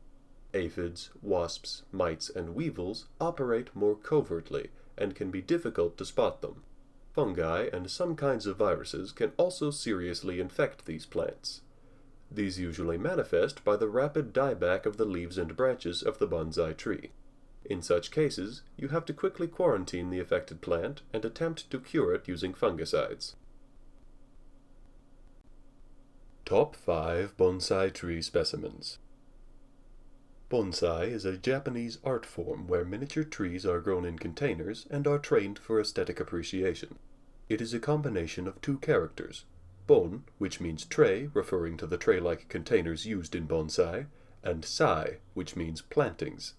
Aphids, wasps, mites, and weevils operate more covertly and can be difficult to spot them. Fungi and some kinds of viruses can also seriously infect these plants. These usually manifest by the rapid dieback of the leaves and branches of the bonsai tree. In such cases, you have to quickly quarantine the affected plant and attempt to cure it using fungicides. Top 5 Bonsai Tree Specimens. Bonsai is a Japanese art form where miniature trees are grown in containers and are trained for aesthetic appreciation. It is a combination of two characters, bon, which means tray, referring to the tray-like containers used in bonsai, and sai, which means plantings.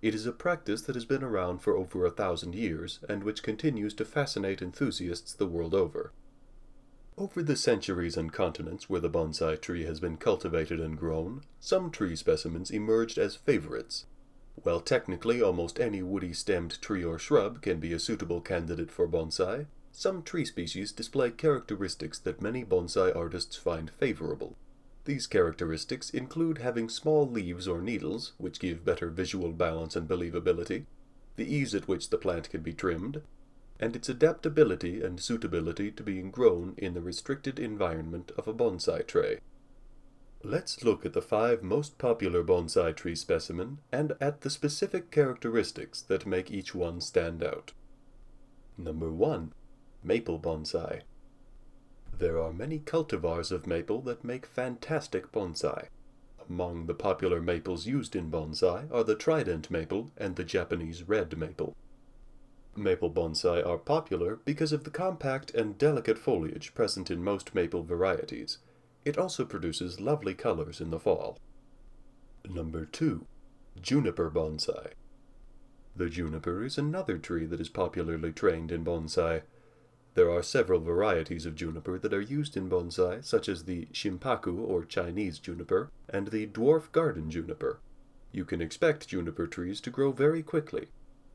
It is a practice that has been around for over 1,000 years and which continues to fascinate enthusiasts the world over. Over the centuries and continents where the bonsai tree has been cultivated and grown, some tree specimens emerged as favorites. While technically almost any woody-stemmed tree or shrub can be a suitable candidate for bonsai, some tree species display characteristics that many bonsai artists find favorable. These characteristics include having small leaves or needles, which give better visual balance and believability, the ease at which the plant can be trimmed, and its adaptability and suitability to being grown in the restricted environment of a bonsai tray. Let's look at the 5 most popular bonsai tree specimen and at the specific characteristics that make each one stand out. Number 1. Maple bonsai. There are many cultivars of maple that make fantastic bonsai. Among the popular maples used in bonsai are the trident maple and the Japanese red maple. Maple bonsai are popular because of the compact and delicate foliage present in most maple varieties. It also produces lovely colors in the fall. Number 2. Juniper bonsai. The juniper is another tree that is popularly trained in bonsai. There are several varieties of juniper that are used in bonsai, such as the shimpaku or Chinese juniper and the dwarf garden juniper. You can expect juniper trees to grow very quickly.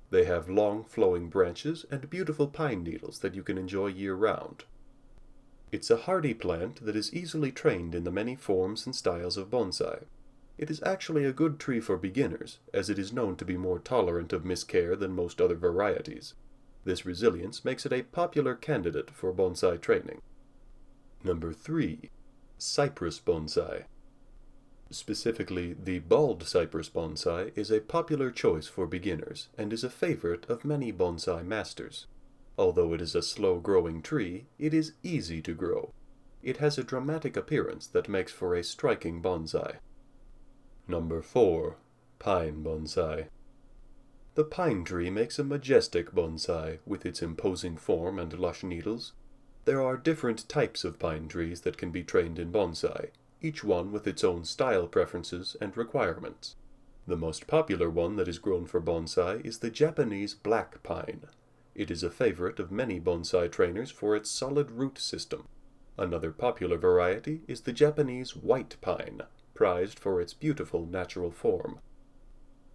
They have long flowing branches and beautiful pine needles that you can enjoy year-round. It's a hardy plant that is easily trained in the many forms and styles of bonsai. It is actually a good tree for beginners, as it is known to be more tolerant of miscare than most other varieties. This resilience makes it a popular candidate for bonsai training. Number 3. Cypress bonsai. Specifically, the bald cypress bonsai is a popular choice for beginners and is a favorite of many bonsai masters. Although it is a slow-growing tree, it is easy to grow. It has a dramatic appearance that makes for a striking bonsai. Number 4. Pine bonsai. The pine tree makes a majestic bonsai with its imposing form and lush needles. There are different types of pine trees that can be trained in bonsai, each one with its own style preferences and requirements. The most popular one that is grown for bonsai is the Japanese black pine. It is a favorite of many bonsai trainers for its solid root system. Another popular variety is the Japanese white pine, prized for its beautiful natural form.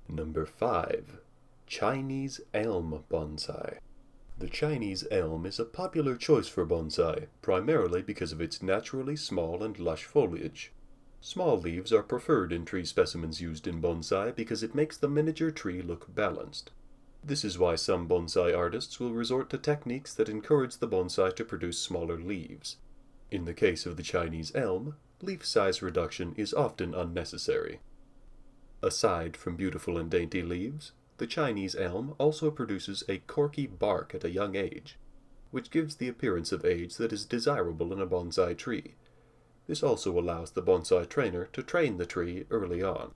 Number 5. Chinese elm bonsai. The Chinese elm is a popular choice for bonsai, primarily because of its naturally small and lush foliage. Small leaves are preferred in tree specimens used in bonsai because it makes the miniature tree look balanced. This is why some bonsai artists will resort to techniques that encourage the bonsai to produce smaller leaves. In the case of the Chinese elm, leaf size reduction is often unnecessary. Aside from beautiful and dainty leaves, the Chinese elm also produces a corky bark at a young age, which gives the appearance of age that is desirable in a bonsai tree. This also allows the bonsai trainer to train the tree early on.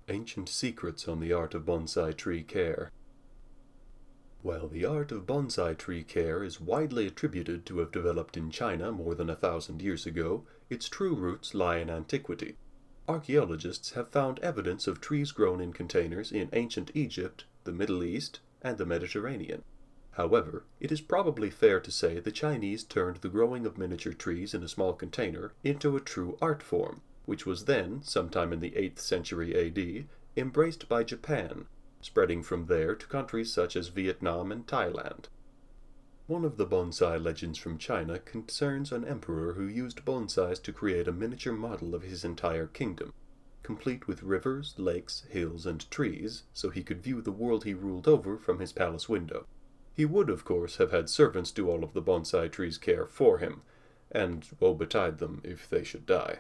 Ancient secrets on the art of bonsai tree care. While the art of bonsai tree care is widely attributed to have developed in China more than 1,000 years ago, its true roots lie in antiquity. Archaeologists have found evidence of trees grown in containers in ancient Egypt, the Middle East, and the Mediterranean. However, it is probably fair to say the Chinese turned the growing of miniature trees in a small container into a true art form, which was then, sometime in the 8th century AD, embraced by Japan, spreading from there to countries such as Vietnam and Thailand. One of the bonsai legends from China concerns an emperor who used bonsais to create a miniature model of his entire kingdom, complete with rivers, lakes, hills, and trees, so he could view the world he ruled over from his palace window. He would, of course, have had servants do all of the bonsai trees' care for him, and woe betide them if they should die.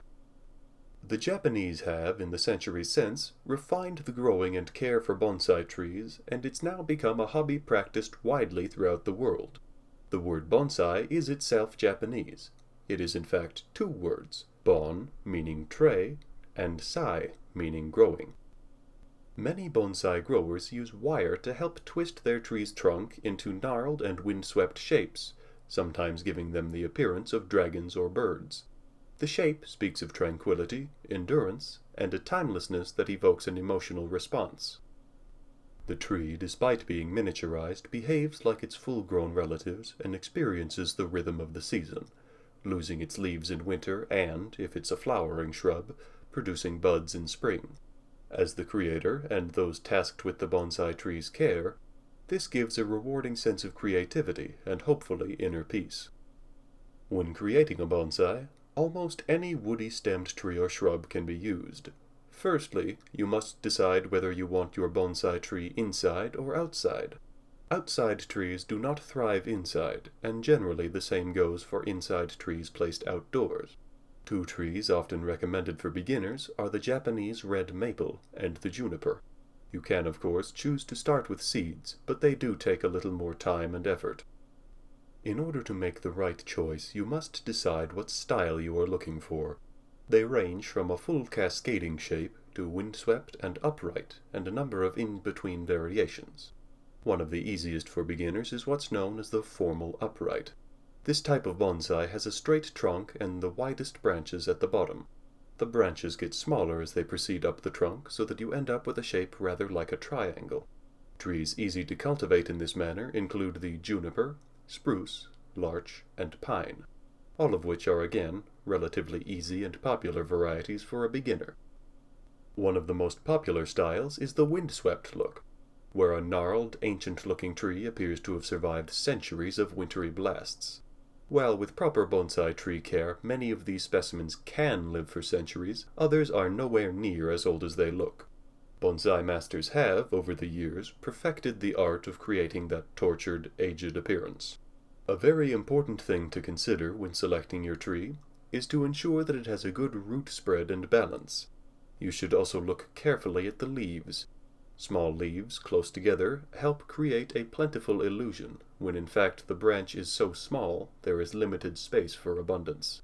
The Japanese have, in the centuries since, refined the growing and care for bonsai trees, and it's now become a hobby practiced widely throughout the world. The word bonsai is itself Japanese. It is in fact two words, bon, meaning tray, and sai, meaning growing. Many bonsai growers use wire to help twist their tree's trunk into gnarled and windswept shapes, sometimes giving them the appearance of dragons or birds. The shape speaks of tranquility, endurance, and a timelessness that evokes an emotional response. The tree, despite being miniaturized, behaves like its full-grown relatives and experiences the rhythm of the season, losing its leaves in winter and, if it's a flowering shrub, producing buds in spring. As the creator and those tasked with the bonsai tree's care, this gives a rewarding sense of creativity and hopefully inner peace. When creating a bonsai, almost any woody-stemmed tree or shrub can be used. Firstly, you must decide whether you want your bonsai tree inside or outside. Outside trees do not thrive inside, and generally the same goes for inside trees placed outdoors. Two trees often recommended for beginners are the Japanese red maple and the juniper. You can, of course, choose to start with seeds, but they do take a little more time and effort. In order to make the right choice, you must decide what style you are looking for. They range from a full cascading shape to windswept and upright, and a number of in-between variations. One of the easiest for beginners is what's known as the formal upright. This type of bonsai has a straight trunk and the widest branches at the bottom. The branches get smaller as they proceed up the trunk, so that you end up with a shape rather like a triangle. Trees easy to cultivate in this manner include the juniper, spruce, larch, and pine, all of which are again relatively easy and popular varieties for a beginner. One of the most popular styles is the windswept look, where a gnarled, ancient-looking tree appears to have survived centuries of wintry blasts. While with proper bonsai tree care, many of these specimens can live for centuries, others are nowhere near as old as they look. Bonsai masters have, over the years, perfected the art of creating that tortured, aged appearance. A very important thing to consider when selecting your tree is to ensure that it has a good root spread and balance. You should also look carefully at the leaves. Small leaves, close together, help create a plentiful illusion, when in fact the branch is so small there is limited space for abundance.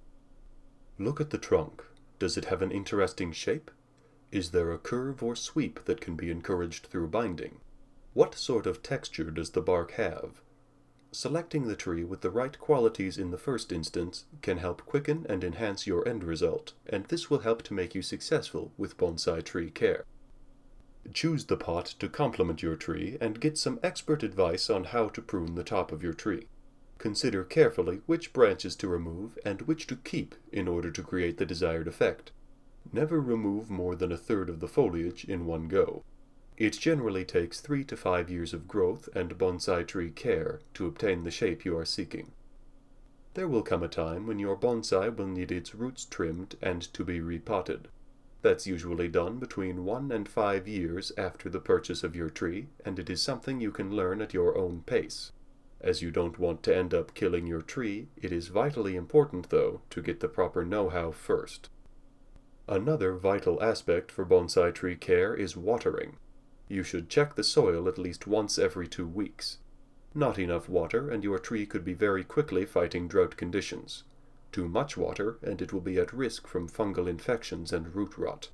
Look at the trunk. Does it have an interesting shape? Is there a curve or sweep that can be encouraged through binding? What sort of texture does the bark have? Selecting the tree with the right qualities in the first instance can help quicken and enhance your end result, and this will help to make you successful with bonsai tree care. Choose the pot to complement your tree and get some expert advice on how to prune the top of your tree. Consider carefully which branches to remove and which to keep in order to create the desired effect. Never remove more than a third of the foliage in one go. It generally takes 3 to 5 years of growth and bonsai tree care to obtain the shape you are seeking. There will come a time when your bonsai will need its roots trimmed and to be repotted. That's usually done between 1 and 5 years after the purchase of your tree, and it is something you can learn at your own pace. As you don't want to end up killing your tree, it is vitally important, though, to get the proper know-how first. Another vital aspect for bonsai tree care is watering. You should check the soil at least once every 2 weeks. Not enough water and your tree could be very quickly fighting drought conditions. Too much water and it will be at risk from fungal infections and root rot.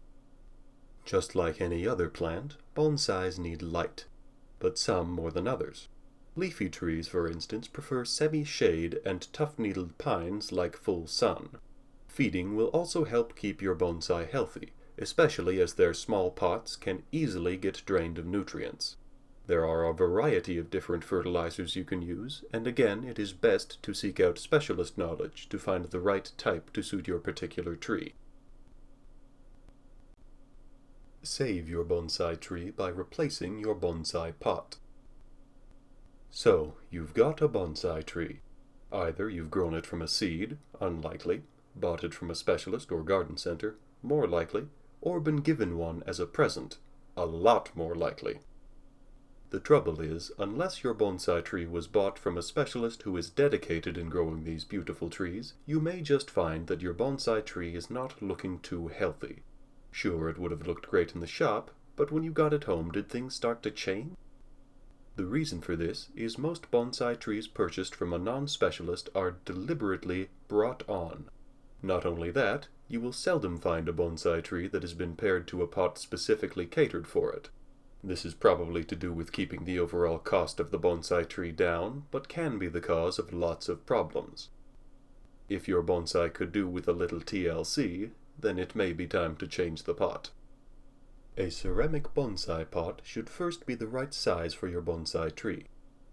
Just like any other plant, bonsais need light, but some more than others. Leafy trees, for instance, prefer semi-shade, and tough-needled pines like full sun. Feeding will also help keep your bonsai healthy, especially as their small pots can easily get drained of nutrients. There are a variety of different fertilizers you can use, and again, it is best to seek out specialist knowledge to find the right type to suit your particular tree. Save your bonsai tree by replacing your bonsai pot. So, you've got a bonsai tree. Either you've grown it from a seed, unlikely, bought it from a specialist or garden center, more likely, or been given one as a present, a lot more likely. The trouble is, unless your bonsai tree was bought from a specialist who is dedicated in growing these beautiful trees, you may just find that your bonsai tree is not looking too healthy. Sure, it would have looked great in the shop, but when you got it home, did things start to change? The reason for this is most bonsai trees purchased from a non-specialist are deliberately brought on. Not only that, you will seldom find a bonsai tree that has been paired to a pot specifically catered for it. This is probably to do with keeping the overall cost of the bonsai tree down, but can be the cause of lots of problems. If your bonsai could do with a little TLC, then it may be time to change the pot. A ceramic bonsai pot should first be the right size for your bonsai tree.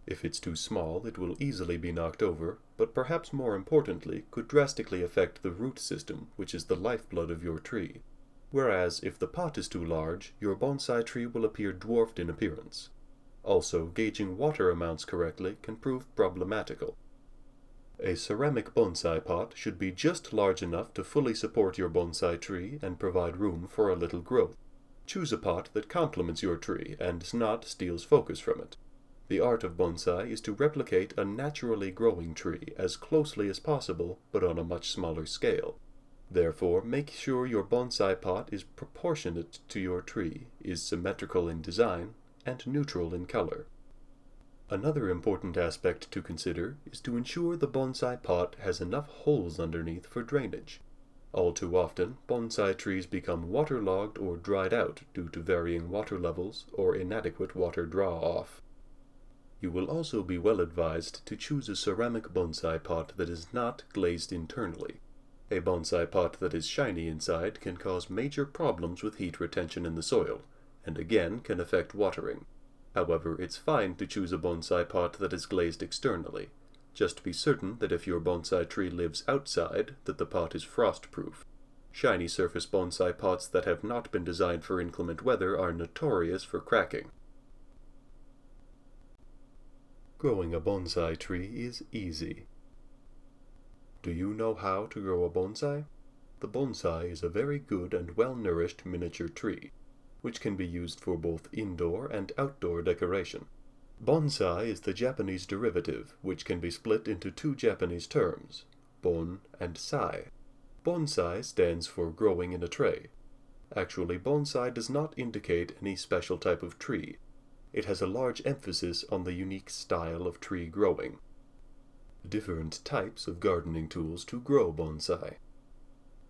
If it's too small, it will easily be knocked over, but perhaps more importantly, could drastically affect the root system, which is the lifeblood of your tree. Whereas, if the pot is too large, your bonsai tree will appear dwarfed in appearance. Also, gauging water amounts correctly can prove problematical. A ceramic bonsai pot should be just large enough to fully support your bonsai tree and provide room for a little growth. Choose a pot that complements your tree and not steals focus from it. The art of bonsai is to replicate a naturally growing tree as closely as possible, but on a much smaller scale. Therefore, make sure your bonsai pot is proportionate to your tree, is symmetrical in design, and neutral in color. Another important aspect to consider is to ensure the bonsai pot has enough holes underneath for drainage. All too often, bonsai trees become waterlogged or dried out due to varying water levels or inadequate water draw-off. You will also be well advised to choose a ceramic bonsai pot that is not glazed internally. A bonsai pot that is shiny inside can cause major problems with heat retention in the soil, and again can affect watering. However, it's fine to choose a bonsai pot that is glazed externally. Just be certain that if your bonsai tree lives outside, that the pot is frost-proof. Shiny surface bonsai pots that have not been designed for inclement weather are notorious for cracking. Growing a bonsai tree is easy. Do you know how to grow a bonsai? The bonsai is a very good and well-nourished miniature tree, which can be used for both indoor and outdoor decoration. Bonsai is the Japanese derivative, which can be split into two Japanese terms, bon and sai. Bonsai stands for growing in a tray. Actually, bonsai does not indicate any special type of tree. It has a large emphasis on the unique style of tree growing. Different types of gardening tools to grow bonsai.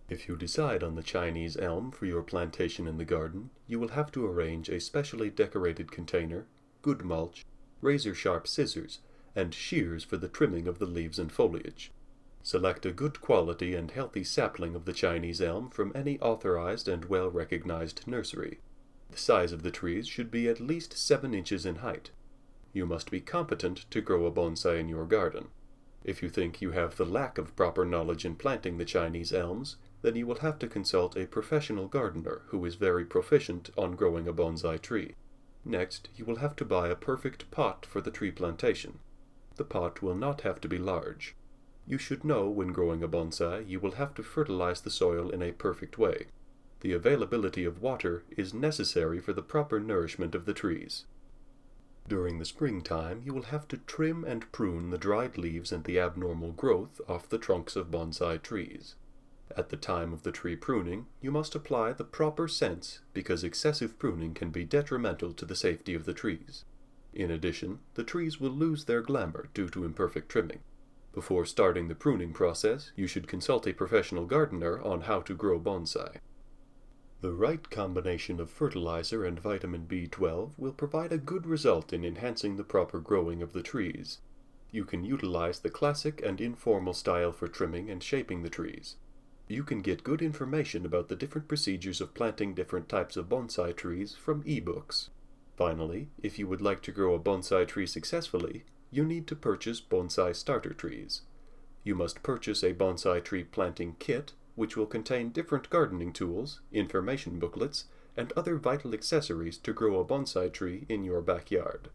If you decide on the Chinese elm for your plantation in the garden, you will have to arrange a specially decorated container, good mulch, razor-sharp scissors, and shears for the trimming of the leaves and foliage. Select a good quality and healthy sapling of the Chinese elm from any authorized and well-recognized nursery. The size of the trees should be at least 7 inches in height. You must be competent to grow a bonsai in your garden. If you think you have the lack of proper knowledge in planting the Chinese elms, then you will have to consult a professional gardener who is very proficient on growing a bonsai tree. Next, you will have to buy a perfect pot for the tree plantation. The pot will not have to be large. You should know when growing a bonsai you will have to fertilize the soil in a perfect way. The availability of water is necessary for the proper nourishment of the trees. During the springtime, you will have to trim and prune the dried leaves and the abnormal growth off the trunks of bonsai trees. At the time of the tree pruning, you must apply the proper scents because excessive pruning can be detrimental to the safety of the trees. In addition, the trees will lose their glamour due to imperfect trimming. Before starting the pruning process, you should consult a professional gardener on how to grow bonsai. The right combination of fertilizer and vitamin B12 will provide a good result in enhancing the proper growing of the trees. You can utilize the classic and informal style for trimming and shaping the trees. You can get good information about the different procedures of planting different types of bonsai trees from ebooks. Finally, if you would like to grow a bonsai tree successfully, you need to purchase bonsai starter trees. You must purchase a bonsai tree planting kit, which will contain different gardening tools, information booklets, and other vital accessories to grow a bonsai tree in your backyard.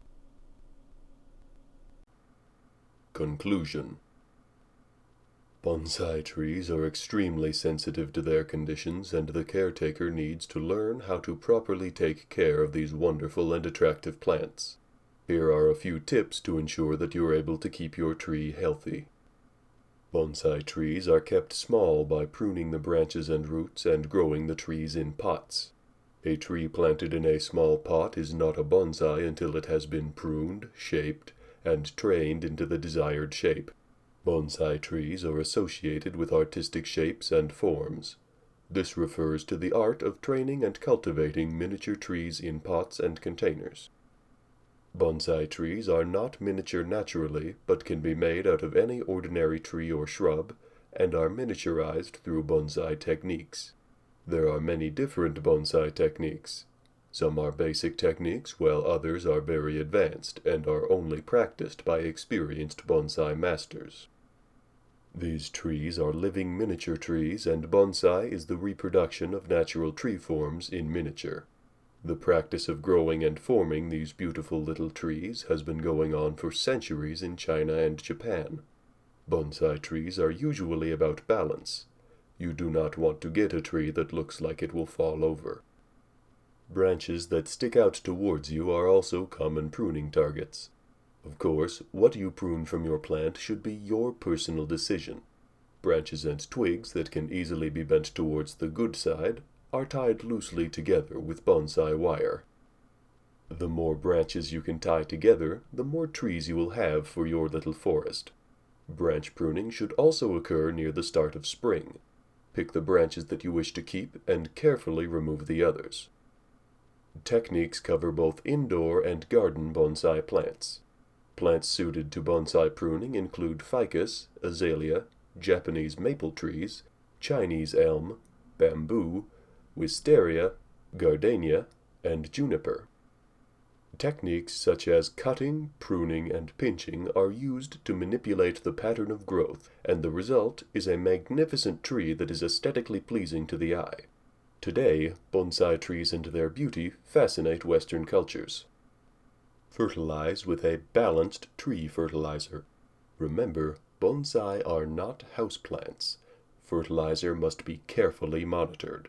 Conclusion. Bonsai trees are extremely sensitive to their conditions, and the caretaker needs to learn how to properly take care of these wonderful and attractive plants. Here are a few tips to ensure that you are able to keep your tree healthy. Bonsai trees are kept small by pruning the branches and roots and growing the trees in pots. A tree planted in a small pot is not a bonsai until it has been pruned, shaped, and trained into the desired shape. Bonsai trees are associated with artistic shapes and forms. This refers to the art of training and cultivating miniature trees in pots and containers. Bonsai trees are not miniature naturally, but can be made out of any ordinary tree or shrub, and are miniaturized through bonsai techniques. There are many different bonsai techniques. Some are basic techniques, while others are very advanced and are only practiced by experienced bonsai masters. These trees are living miniature trees, and bonsai is the reproduction of natural tree forms in miniature. The practice of growing and forming these beautiful little trees has been going on for centuries in China and Japan. Bonsai trees are usually about balance. You do not want to get a tree that looks like it will fall over. Branches that stick out towards you are also common pruning targets. Of course, what you prune from your plant should be your personal decision. Branches and twigs that can easily be bent towards the good side are tied loosely together with bonsai wire. The more branches you can tie together, the more trees you will have for your little forest. Branch pruning should also occur near the start of spring. Pick the branches that you wish to keep and carefully remove the others. Techniques cover both indoor and garden bonsai plants. Plants suited to bonsai pruning include ficus, azalea, Japanese maple trees, Chinese elm, bamboo, wisteria, gardenia, and juniper. Techniques such as cutting, pruning, and pinching are used to manipulate the pattern of growth, and the result is a magnificent tree that is aesthetically pleasing to the eye. Today, bonsai trees and their beauty fascinate Western cultures. Fertilize with a balanced tree fertilizer. Remember, bonsai are not houseplants. Fertilizer must be carefully monitored.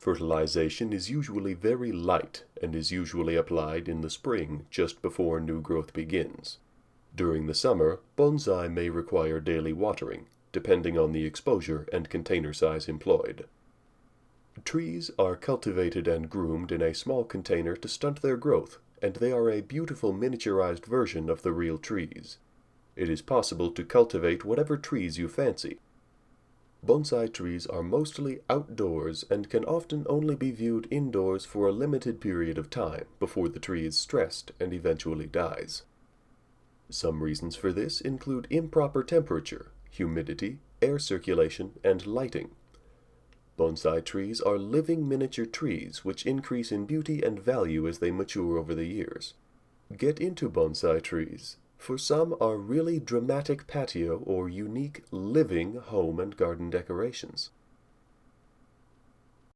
Fertilization is usually very light and is usually applied in the spring just before new growth begins. During the summer, bonsai may require daily watering, depending on the exposure and container size employed. Trees are cultivated and groomed in a small container to stunt their growth, and they are a beautiful miniaturized version of the real trees. It is possible to cultivate whatever trees you fancy. Bonsai trees are mostly outdoors and can often only be viewed indoors for a limited period of time before the tree is stressed and eventually dies. Some reasons for this include improper temperature, humidity, air circulation, and lighting. Bonsai trees are living miniature trees which increase in beauty and value as they mature over the years. Get into bonsai trees, for some are really dramatic patio or unique living home and garden decorations.